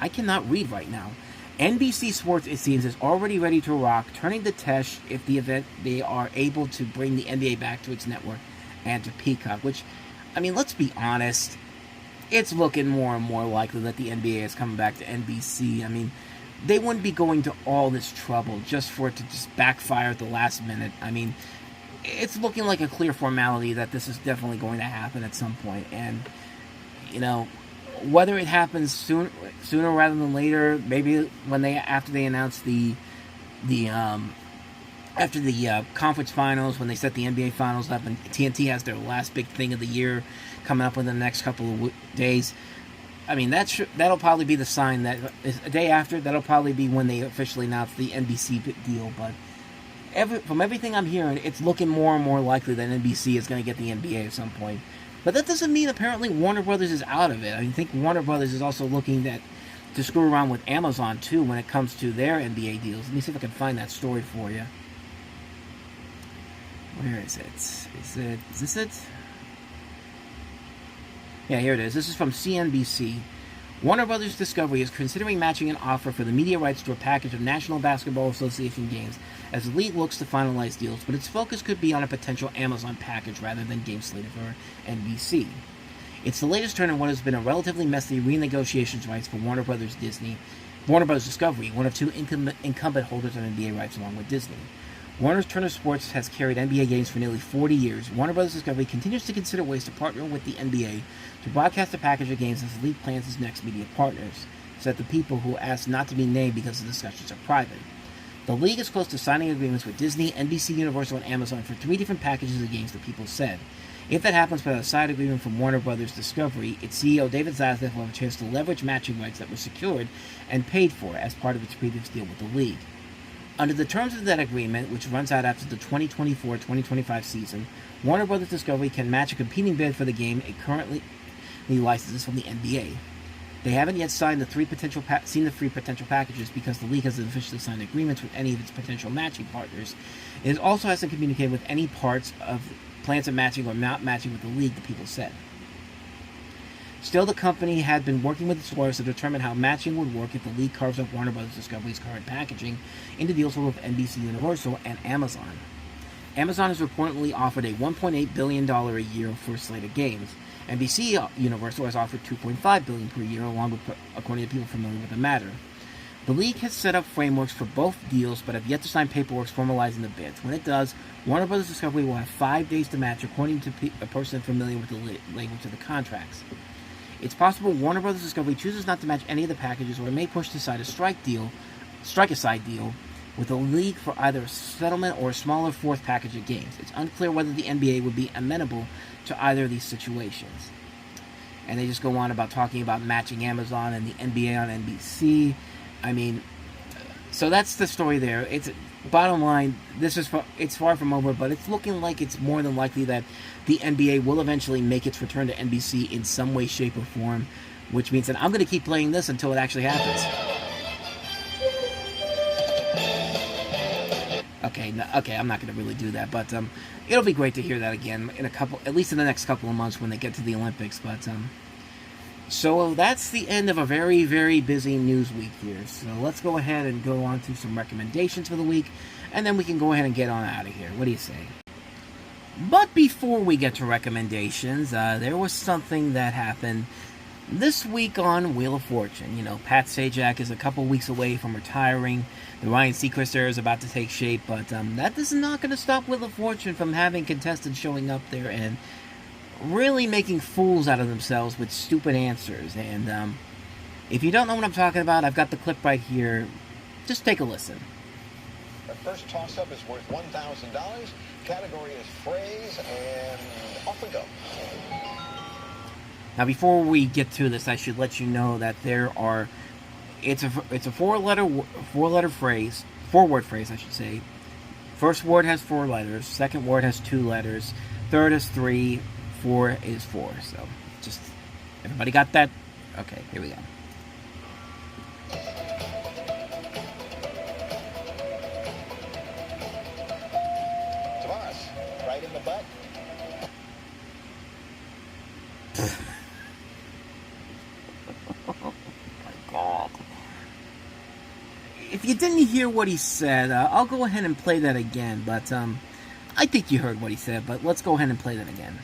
Speaker 1: I cannot read right now. NBC Sports, it seems, is already ready to rock, turning to Tesh if the event they are able to bring the NBA back to its network and to Peacock, which, I mean, let's be honest, it's looking more and more likely that the NBA is coming back to NBC. I mean, they wouldn't be going to all this trouble just for it to just backfire at the last minute. I mean, it's looking like a clear formality that this is definitely going to happen at some point, and, you know, Whether it happens sooner rather than later, maybe after they announce after the conference finals, when they set the NBA finals up, and TNT has their last big thing of the year coming up within the next couple of days. I mean, that'll probably be the sign that a day after, that'll probably be when they officially announce the NBC deal. But from everything I'm hearing, it's looking more and more likely that NBC is going to get the NBA at some point. But that doesn't mean apparently Warner Brothers is out of it. I think Warner Brothers is also looking to screw around with Amazon too when it comes to their NBA deals. Let me see if I can find that story for you. Where is it? Is this it? Yeah, here it is. This is from CNBC. Warner Brothers Discovery is considering matching an offer for the media rights to a package of National Basketball Association games as the league looks to finalize deals, but its focus could be on a potential Amazon package rather than games slated for NBC. It's the latest turn in what has been a relatively messy renegotiations rights for Warner Brothers Discovery, one of two incumbent holders of NBA rights along with Disney. Turner Sports has carried NBA games for nearly 40 years. Warner Bros. Discovery continues to consider ways to partner with the NBA to broadcast a package of games as the league plans its next media partners, said the people who asked not to be named because the discussions are private. The league is close to signing agreements with Disney, NBC, Universal, and Amazon for 3 different packages of games, the people said. If that happens without a side agreement from Warner Bros. Discovery, its CEO David Zaslav will have a chance to leverage matching rights that were secured and paid for as part of its previous deal with the league. Under the terms of that agreement, which runs out after the 2024-2025 season, Warner Bros. Discovery can match a competing bid for the game it currently licenses from the NBA. They haven't yet signed the 3 potential packages because the league hasn't officially signed agreements with any of its potential matching partners. It also hasn't communicated with any parts of plans of matching or not matching with the league, the people said. Still, the company had been working with its lawyers to determine how matching would work if the league carves up Warner Bros. Discovery's current packaging into deals with NBC Universal and Amazon. Amazon has reportedly offered a $1.8 billion a year for a slate of games. NBC Universal has offered $2.5 billion per year, according to people familiar with the matter. The league has set up frameworks for both deals, but have yet to sign paperwork formalizing the bids. When it does, Warner Bros. Discovery will have 5 days to match, according to a person familiar with the language of the contracts. It's possible Warner Bros. Discovery chooses not to match any of the packages, or it may push aside a strike-aside deal with the league for either a settlement or a smaller 4th package of games. It's unclear whether the NBA would be amenable to either of these situations. And they just go on about talking about matching Amazon and the NBA on NBC. I mean, so that's the story there. It's bottom line. It's far from over, but it's looking like it's more than likely that the NBA will eventually make its return to NBC in some way, shape, or form, which means that I'm going to keep playing this until it actually happens. Okay, I'm not going to really do that, but it'll be great to hear that again at least in the next couple of months when they get to the Olympics. But so that's the end of a very, very busy news week here. So let's go ahead and go on to some recommendations for the week, and then we can go ahead and get on out of here. What do you say? But before we get to recommendations, there was something that happened this week on Wheel of Fortune. You know, Pat Sajak is a couple weeks away from retiring. The Ryan Seacrest era is about to take shape, but that is not going to stop Wheel of Fortune from having contestants showing up there and really making fools out of themselves with stupid answers. And if you don't know what I'm talking about, I've got the clip right here. Just take a listen.
Speaker 2: Our first toss-up is worth $1,000. Category is phrase, and off we go.
Speaker 1: Now, before we get to this, I should let you know that it's a 4-word phrase, I should say. First word has 4 letters. Second word has 2 letters. Third is 3. 4 is 4. So, just everybody got that? Okay, here we go.
Speaker 2: Right in the butt.
Speaker 1: Oh my God. If you didn't hear what he said, I'll go ahead and play that again. But I think you heard what he said, but let's go ahead and play that again.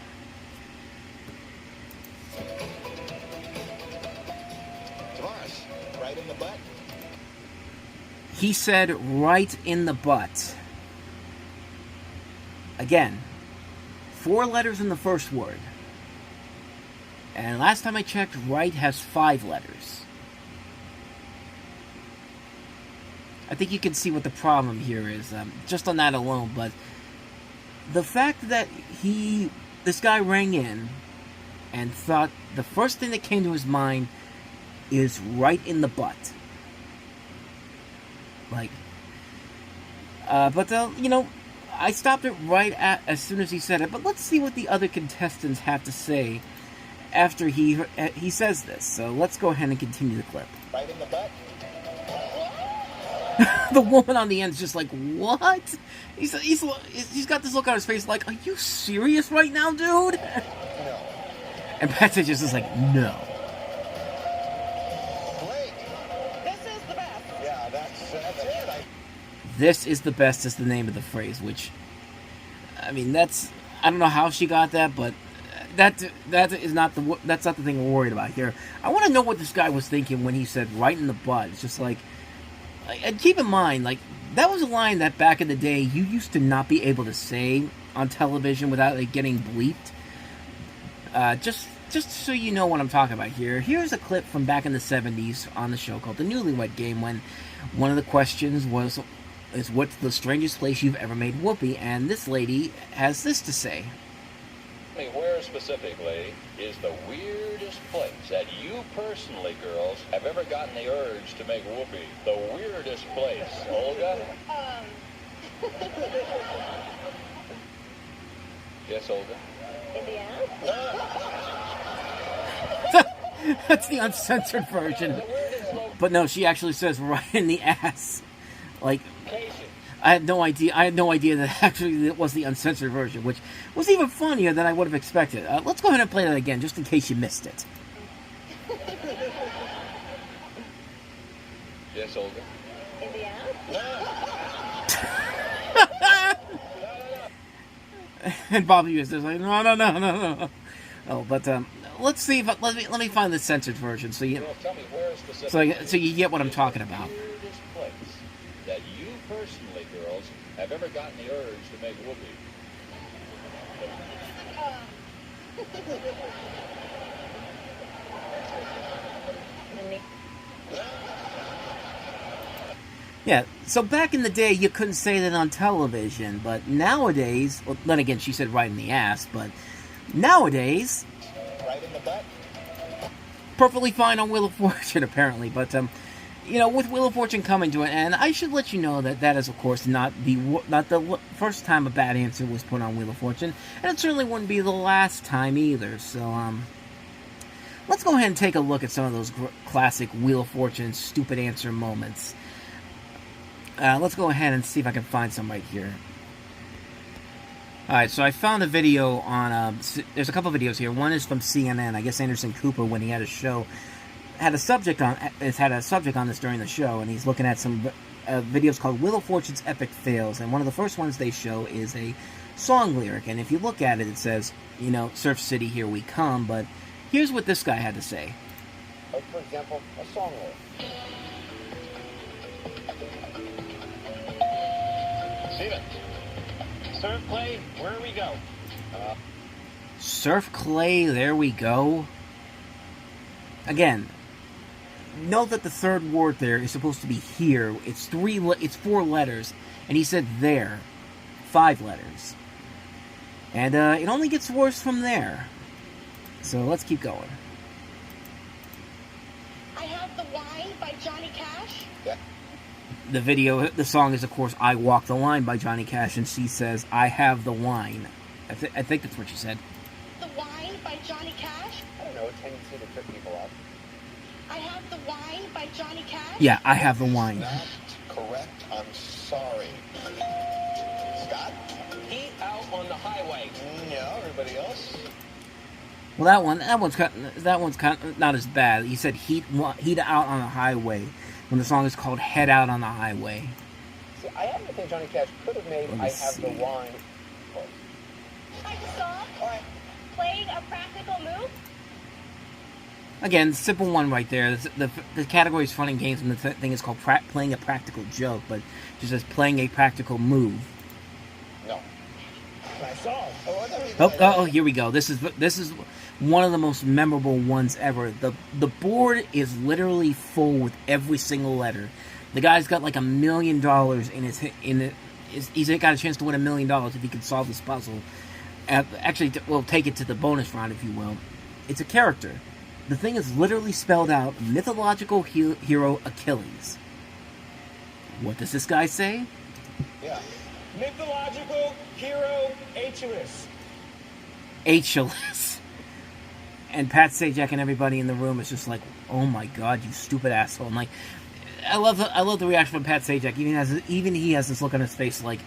Speaker 2: Right in the butt.
Speaker 1: He said right in the butt. Again, 4 letters in the first word. And last time I checked, right has 5 letters. I think you can see what the problem here is, just on that alone. But the fact that this guy rang in and thought the first thing that came to his mind is right in the butt. Like, you know, I stopped it right as soon as he said it. But let's see what the other contestants have to say after he says this. So let's go ahead and continue the clip.
Speaker 2: Right in the butt?
Speaker 1: The woman on the end is just like, what? He's got this look on his face like, are you serious right now, dude?
Speaker 2: No.
Speaker 1: And Patrick just is like, no.
Speaker 2: Great.
Speaker 7: This is the best.
Speaker 2: Yeah, that's it.
Speaker 1: This is the best is the name of the phrase, which, I mean, I don't know how she got that, but that's not the thing we're worried about here. I want to know what this guy was thinking when he said right in the butt. It's just like, and keep in mind, like, that was a line that back in the day you used to not be able to say on television without it getting bleeped. Just so you know what I'm talking about here, here's a clip from back in the 70s on the show called The Newlywed Game, when one of the questions is what's the strangest place you've ever made whoopee, and this lady has this to say.
Speaker 10: Where specifically is the weirdest place that you personally, girls, have ever gotten the urge to make whoopee? The weirdest place, Olga? Yes, Olga?
Speaker 9: Indiana?
Speaker 1: That's the uncensored version. But no, she actually says right in the ass. Like, I had no idea that actually it was the uncensored version, which was even funnier than I would have expected. Let's go ahead and play that again, just in case you missed it.
Speaker 10: Yes, Olga?
Speaker 9: Indiana?
Speaker 1: And Bobby is just like, no. Oh, but let's see if let me find the censored version so you get what I'm talking about.
Speaker 10: Weirdest place that you personally, girls, have ever gotten the urge to make whoopee?
Speaker 1: Yeah, so back in the day, you couldn't say that on television, but nowadays, well, then again, she said right in the ass, but nowadays,
Speaker 2: Right in the butt?
Speaker 1: perfectly fine on Wheel of Fortune, apparently, but, you know, with Wheel of Fortune coming to an end, I should let you know that is, of course, not the first time a bad answer was put on Wheel of Fortune, and it certainly wouldn't be the last time either, so, let's go ahead and take a look at some of those classic Wheel of Fortune stupid answer moments. Let's go ahead and see if I can find some right here. Alright, so I found a video on, there's a couple videos here. One is from CNN. I guess Anderson Cooper, when he had a show, had a subject on this during the show, and he's looking at some videos called Wheel of Fortune's Epic Fails, and one of the first ones they show is a song lyric, and if you look at it, it says, you know, Surf City, here we come, but here's what this guy had to say.
Speaker 2: Like, for example, a song lyric.
Speaker 10: Steven, surf play, where we go?
Speaker 1: Surf clay, there we go. Again, note that the third word there is supposed to be here. It's 4 letters, and he said there, 5 letters. And it only gets worse from there. So let's keep going.
Speaker 9: I Have the Wine by Johnny Cash?
Speaker 2: Yeah.
Speaker 1: The song is, of course, I Walk the Line by Johnny Cash, and she says, I have the wine. I think that's what she said.
Speaker 9: The Wine by Johnny Cash?
Speaker 5: I don't know, a tendency to trip people up.
Speaker 9: I Have the Wine by Johnny Cash?
Speaker 1: Yeah, I have the wine.
Speaker 2: Not correct. I'm sorry. Scott?
Speaker 10: Heat out on the highway.
Speaker 2: Yeah, everybody else?
Speaker 1: Well, that one's kind of not as bad. He said heat out on the highway when the song is called Head Out on the Highway.
Speaker 5: See, I happen to think Johnny Cash could have made I Have the Wine.
Speaker 9: I saw playing a practical move?
Speaker 1: Again, simple one right there. The category is fun and games, and the thing is called playing a practical joke, but it just says playing a practical move.
Speaker 2: No. Can I
Speaker 1: Oh, here we go. This is one of the most memorable ones ever. The board is literally full with every single letter. The guy's got like $1 million he's got a chance to win $1 million if he can solve this puzzle. Actually, we'll take it to the bonus round, if you will. It's a character. The thing is literally spelled out: mythological hero Achilles. What does this guy say?
Speaker 2: Yeah.
Speaker 11: Mythological hero Achilles.
Speaker 1: Achilles. And Pat Sajak and everybody in the room is just like, "Oh my God, you stupid asshole!" I'm like, I love the reaction from Pat Sajak. Even he has this look on his face, like,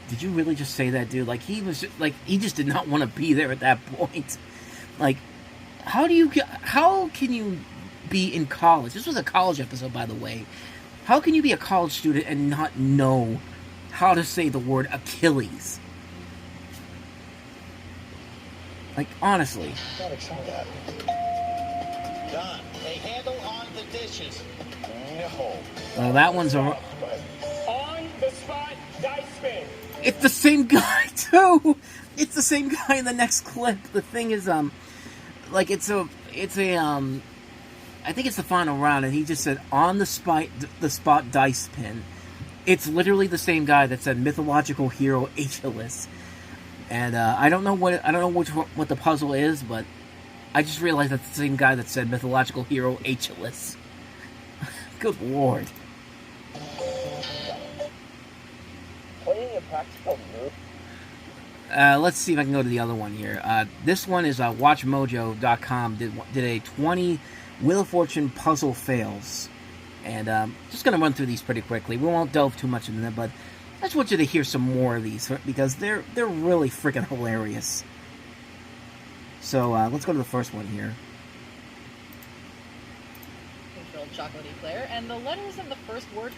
Speaker 1: did you really just say that, dude? Like he just did not want to be there at that point. Like, how can you be in college? This was a college episode, by the way. How can you be a college student and not know how to say the word Achilles? Like, honestly.
Speaker 2: Gotta try that.
Speaker 10: Don, a handle on the dishes.
Speaker 2: No.
Speaker 1: Well, that one's a...
Speaker 11: On the spot dice spin.
Speaker 1: It's the same guy, too! It's the same guy in the next clip. The thing is, like, it's a, I think it's the final round, and he just said, on the spot dice pin. It's literally the same guy that said mythological hero Achilles. And I don't know what the puzzle is, but I just realized that's the same guy that said mythological hero Achilles. Good lord.
Speaker 5: Playing a practical move.
Speaker 1: Let's see if I can go to the other one here. This one is WatchMojo.com did a 20 Wheel of Fortune puzzle fails. And just going to run through these pretty quickly. We won't delve too much into them, but I just want you to hear some more of these because they're really freaking hilarious. So let's go to the first one here.
Speaker 12: Filled chocolate eclair, and the letters of the first word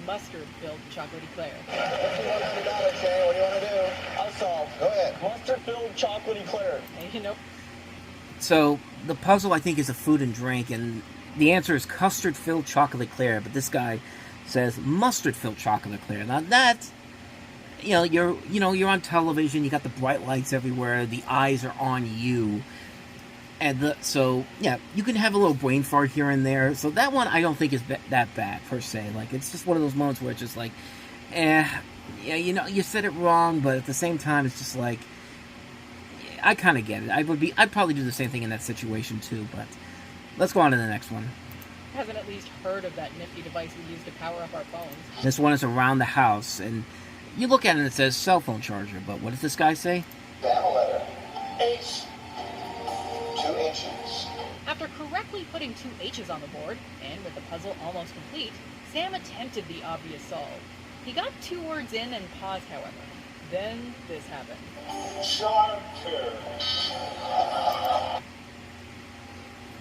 Speaker 12: mustard-filled chocolate eclair.
Speaker 2: $1,500, Jay. What do you want to do? I'll solve. Go ahead.
Speaker 11: Mustard-filled chocolate eclair.
Speaker 12: You know.
Speaker 1: So the puzzle, I think, is a food and drink, and the answer is custard-filled chocolate eclair. But this guy says mustard-filled chocolate eclair. Now that, you're on television. You got the bright lights everywhere. The eyes are on you. And so, yeah, you can have a little brain fart here and there. So that one I don't think is that bad, per se. Like, it's just one of those moments where it's just like, you said it wrong, but at the same time, it's just like, I kind of get it. I'd probably do the same thing in that situation, too. But let's go on to the next one.
Speaker 12: Hasn't at least heard of that nifty device we use to power up our phones.
Speaker 1: This one is around the house, and you look at it and it says cell phone charger. But what does this guy say?
Speaker 2: Down letter. H. 2 H's.
Speaker 12: After correctly putting 2 H's on the board, and with the puzzle almost complete, Sam attempted the obvious solve. He got 2 words in and paused, however. Then this happened.
Speaker 2: Charter.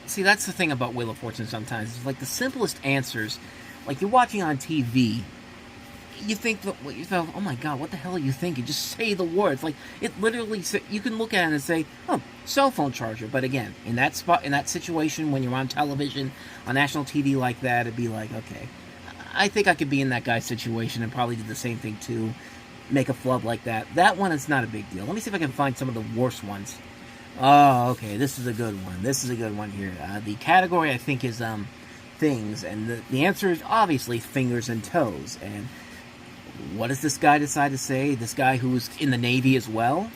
Speaker 1: See, that's the thing about Wheel of Fortune sometimes. It's like the simplest answers, like you're watching on TV, you think, oh my God, what the hell are you thinking? Just say the words. Like, it literally, you can look at it and say, oh, cell phone charger. But again, in that situation, when you're on television, on national TV like that, it'd be like, okay, I think I could be in that guy's situation and probably do the same thing too, make a flub like that. That one is not a big deal. Let me see if I can find some of the worst ones. Oh, okay, this is a good one. This is a good one here. The category, I think, is things, and the answer is obviously fingers and toes. And what does this guy decide to say? This guy who was in the Navy as well?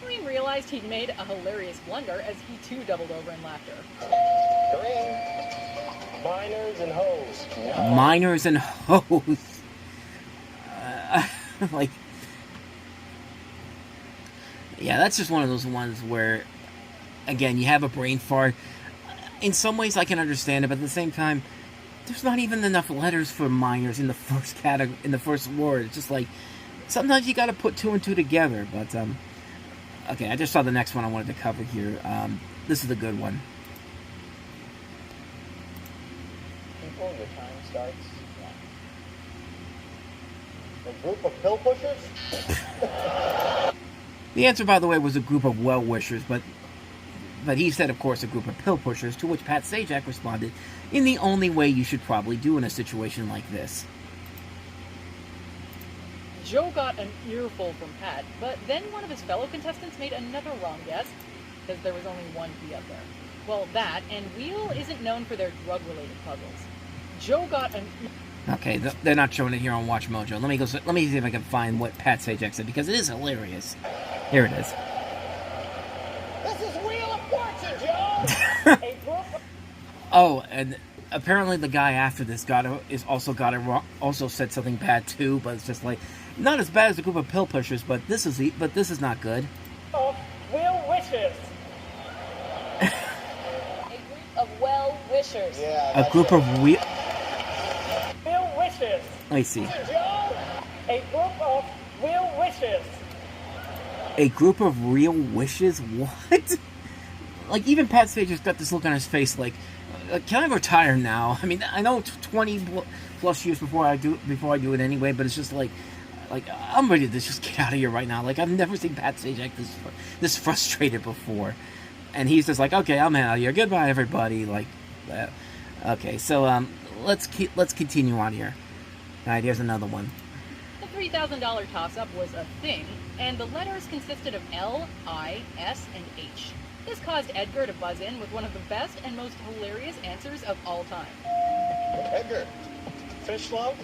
Speaker 12: Green realized he'd made a hilarious blunder as he too doubled over in laughter.
Speaker 11: Green. Miners and hoes.
Speaker 1: Miners and hoes. Like, yeah, that's just one of those ones where, again, you have a brain fart. In some ways, I can understand it, but at the same time, there's not even enough letters for minors in the first category, in the first word. It's just like, sometimes you got to put 2 and 2 together. But okay, I just saw the next one I wanted to cover here. This is a good one.
Speaker 5: People, your time starts now. A group of pill pushers?
Speaker 1: The answer, by the way, was a group of well-wishers, but he said, of course, a group of pill pushers, to which Pat Sajak responded, in the only way you should probably do in a situation like this.
Speaker 12: Joe got an earful from Pat, but then one of his fellow contestants made another wrong guess, because there was only one P up there. Well, that, and Wheel isn't known for their drug-related puzzles. Joe got an...
Speaker 1: Okay, they're not showing it here on Watch Mojo. Let me see if I can find what Pat Sajak said, because it is hilarious. Here it is.
Speaker 7: This is Wheel of Fortune, Joe!
Speaker 1: Oh, and apparently the guy after this also got it wrong. Also said something bad too, but it's just like not as bad as a group of pill pushers, but this is not good.
Speaker 11: Of Will Wishes.
Speaker 6: A group of well-wishers.
Speaker 2: Yeah.
Speaker 1: A group of
Speaker 11: Will Wishes.
Speaker 1: Let me see.
Speaker 11: Joe. A group of Will Wishes.
Speaker 1: A group of real wishes? What? Like, even Pat Sajak got this look on his face like, can I retire now? I mean, I know it's 20 plus years before I do it anyway, but it's just like I'm ready to just get out of here right now. Like, I've never seen Pat Sajak this frustrated before. And he's just like, okay, I'm out of here. Goodbye, everybody. Like, okay, so let's continue on here. All right, here's another one.
Speaker 12: The $3,000 toss-up was a thing, and the letters consisted of L, I, S, and H. This caused Edgar to buzz in with one of the best and most hilarious answers of all time.
Speaker 2: Edgar, fish love?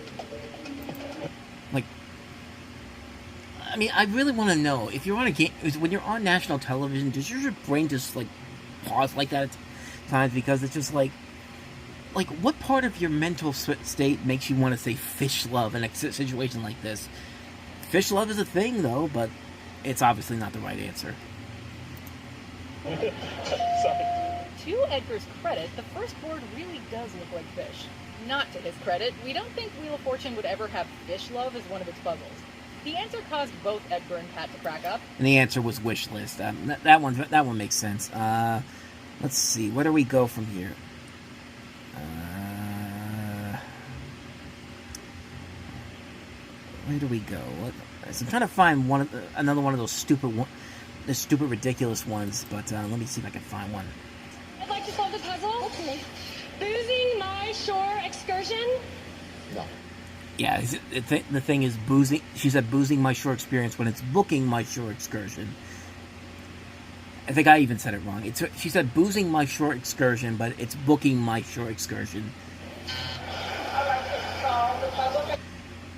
Speaker 1: Like, I mean, I really want to know, if you're on a game, when you're on national television, does your brain just, like, pause like that at times? Because it's just like, what part of your mental state makes you want to say fish love in a situation like this? Fish love is a thing, though, but it's obviously not the right answer.
Speaker 12: To Edgar's credit, the first board really does look like fish. Not to his credit, we don't think Wheel of Fortune would ever have fish love as one of its puzzles. The answer caused both Edgar and Pat to crack up.
Speaker 1: And the answer was wish list. That one makes sense. Let's see. Where do we go from here? Where do we go? So I'm trying to find another one of those stupid, ridiculous ones. But let me see if I can find one.
Speaker 9: I'd like to solve the puzzle. Okay. Boozing my shore excursion?
Speaker 2: No.
Speaker 1: Yeah, the thing is boozing. She said boozing my shore experience when it's booking my shore excursion. I think I even said it wrong. She said boozing my shore excursion, but it's booking my shore excursion.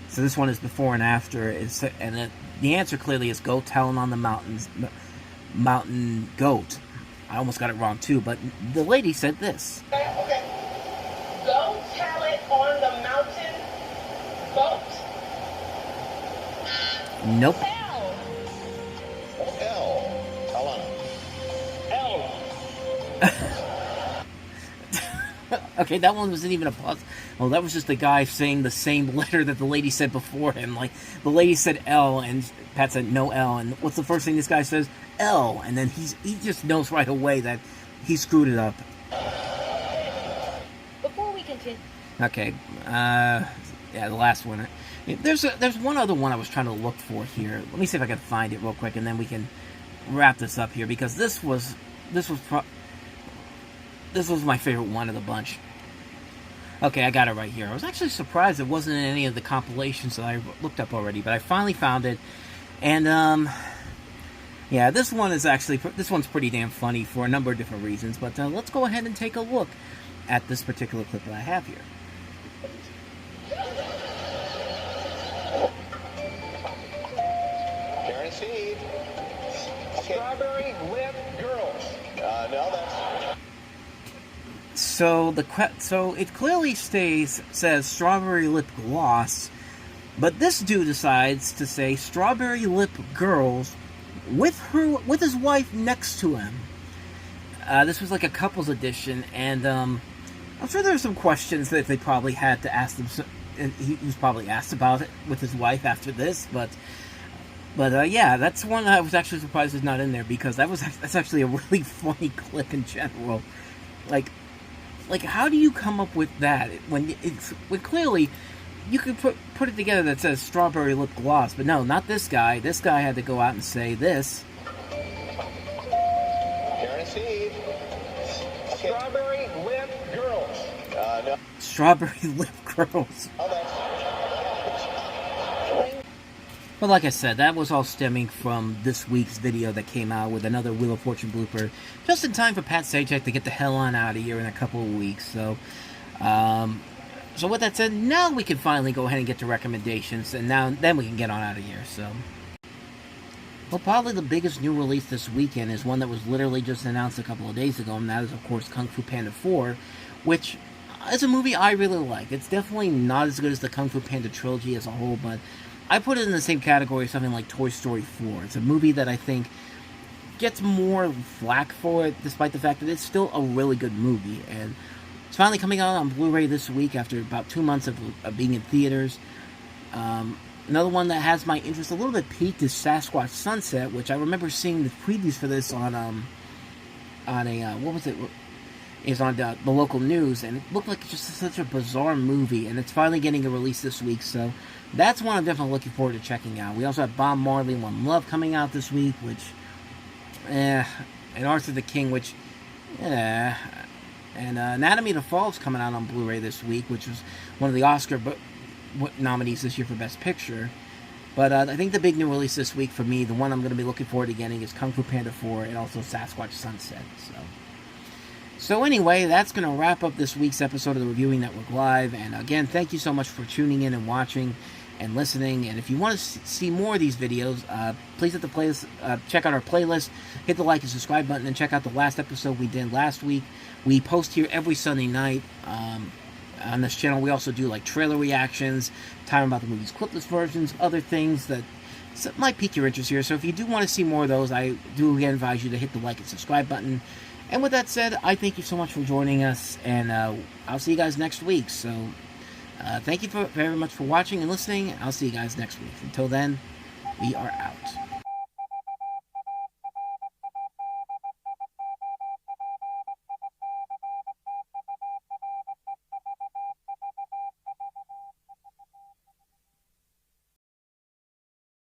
Speaker 1: So this one is before and after, and the answer clearly is go tell on the mountain goat. I almost got it wrong too, but the lady said this.
Speaker 7: Okay. Go tell it on the mountain goat.
Speaker 1: Nope.
Speaker 7: L.
Speaker 2: L.
Speaker 11: L.
Speaker 1: Okay, that one wasn't even a puzzle. Well, that was just the guy saying the same letter that the lady said before him. Like, the lady said L, and Pat said no L, and what's the first thing this guy says? L, and then he just knows right away that he screwed it up.
Speaker 6: Before we continue...
Speaker 1: Okay, yeah, the last one. There's one other one I was trying to look for here. Let me see if I can find it real quick, and then we can wrap this up here, because this was my favorite one of the bunch. Okay, I got it right here. I was actually surprised it wasn't in any of the compilations that I looked up already, but I finally found it. And, yeah, this one's pretty damn funny for a number of different reasons, but let's go ahead and take a look at this particular clip that I have here.
Speaker 2: Karen Seed. Okay.
Speaker 11: Strawberry Lip Girls.
Speaker 2: No, that's...
Speaker 1: So it clearly says strawberry lip gloss, but this dude decides to say strawberry lip girls with his wife next to him. This was like a couples edition, and I'm sure there were some questions that they probably had to ask them. And he was probably asked about it with his wife after this, but yeah, that's one I was actually surprised is not in there, because that's actually a really funny clip in general. Like, how do you come up with that when clearly you could put it together that says strawberry lip gloss, but no, not this guy. This guy had to go out and say this.
Speaker 2: Karen Seed. Okay.
Speaker 11: Strawberry Lip Girls.
Speaker 2: No.
Speaker 1: Strawberry lip girls.
Speaker 2: Oh, that's...
Speaker 1: But like I said, that was all stemming from this week's video that came out with another Wheel of Fortune blooper, just in time for Pat Sajak to get the hell on out of here in a couple of weeks. So, so with that said, now we can finally go ahead and get to recommendations, and then we can get on out of here. So, well, probably the biggest new release this weekend is one that was literally just announced a couple of days ago, and that is, of course, Kung Fu Panda 4, which is a movie I really like. It's definitely not as good as the Kung Fu Panda trilogy as a whole, but I put it in the same category as something like Toy Story 4. It's a movie that I think gets more flack for it, despite the fact that it's still a really good movie. And it's finally coming out on Blu-ray this week after about 2 months of being in theaters. Another one that has my interest a little bit piqued is Sasquatch Sunset, which I remember seeing the previews for this on what was it? Is on the local news, and it looked like just such a bizarre movie, and it's finally getting a release this week, so that's one I'm definitely looking forward to checking out. We also have Bob Marley and One Love coming out this week, which, and Arthur the King, which, and Anatomy of the Fall is coming out on Blu-ray this week, which was one of the Oscar nominees this year for Best Picture. But I think the big new release this week for me, the one I'm going to be looking forward to getting, is Kung Fu Panda 4 and also Sasquatch Sunset, So anyway, that's going to wrap up this week's episode of the Reviewing Network Live. And again, thank you so much for tuning in and watching and listening. And if you want to see more of these videos, please hit the playlist, check out our playlist, hit the like and subscribe button, and check out the last episode we did last week. We post here every Sunday night on this channel. We also do like trailer reactions, time about the movie's clipless versions, other things that might pique your interest here. So if you do want to see more of those, I do again advise you to hit the like and subscribe button. And with that said, I thank you so much for joining us, and I'll see you guys next week. So, thank you very much for watching and listening. I'll see you guys next week. Until then, we are out.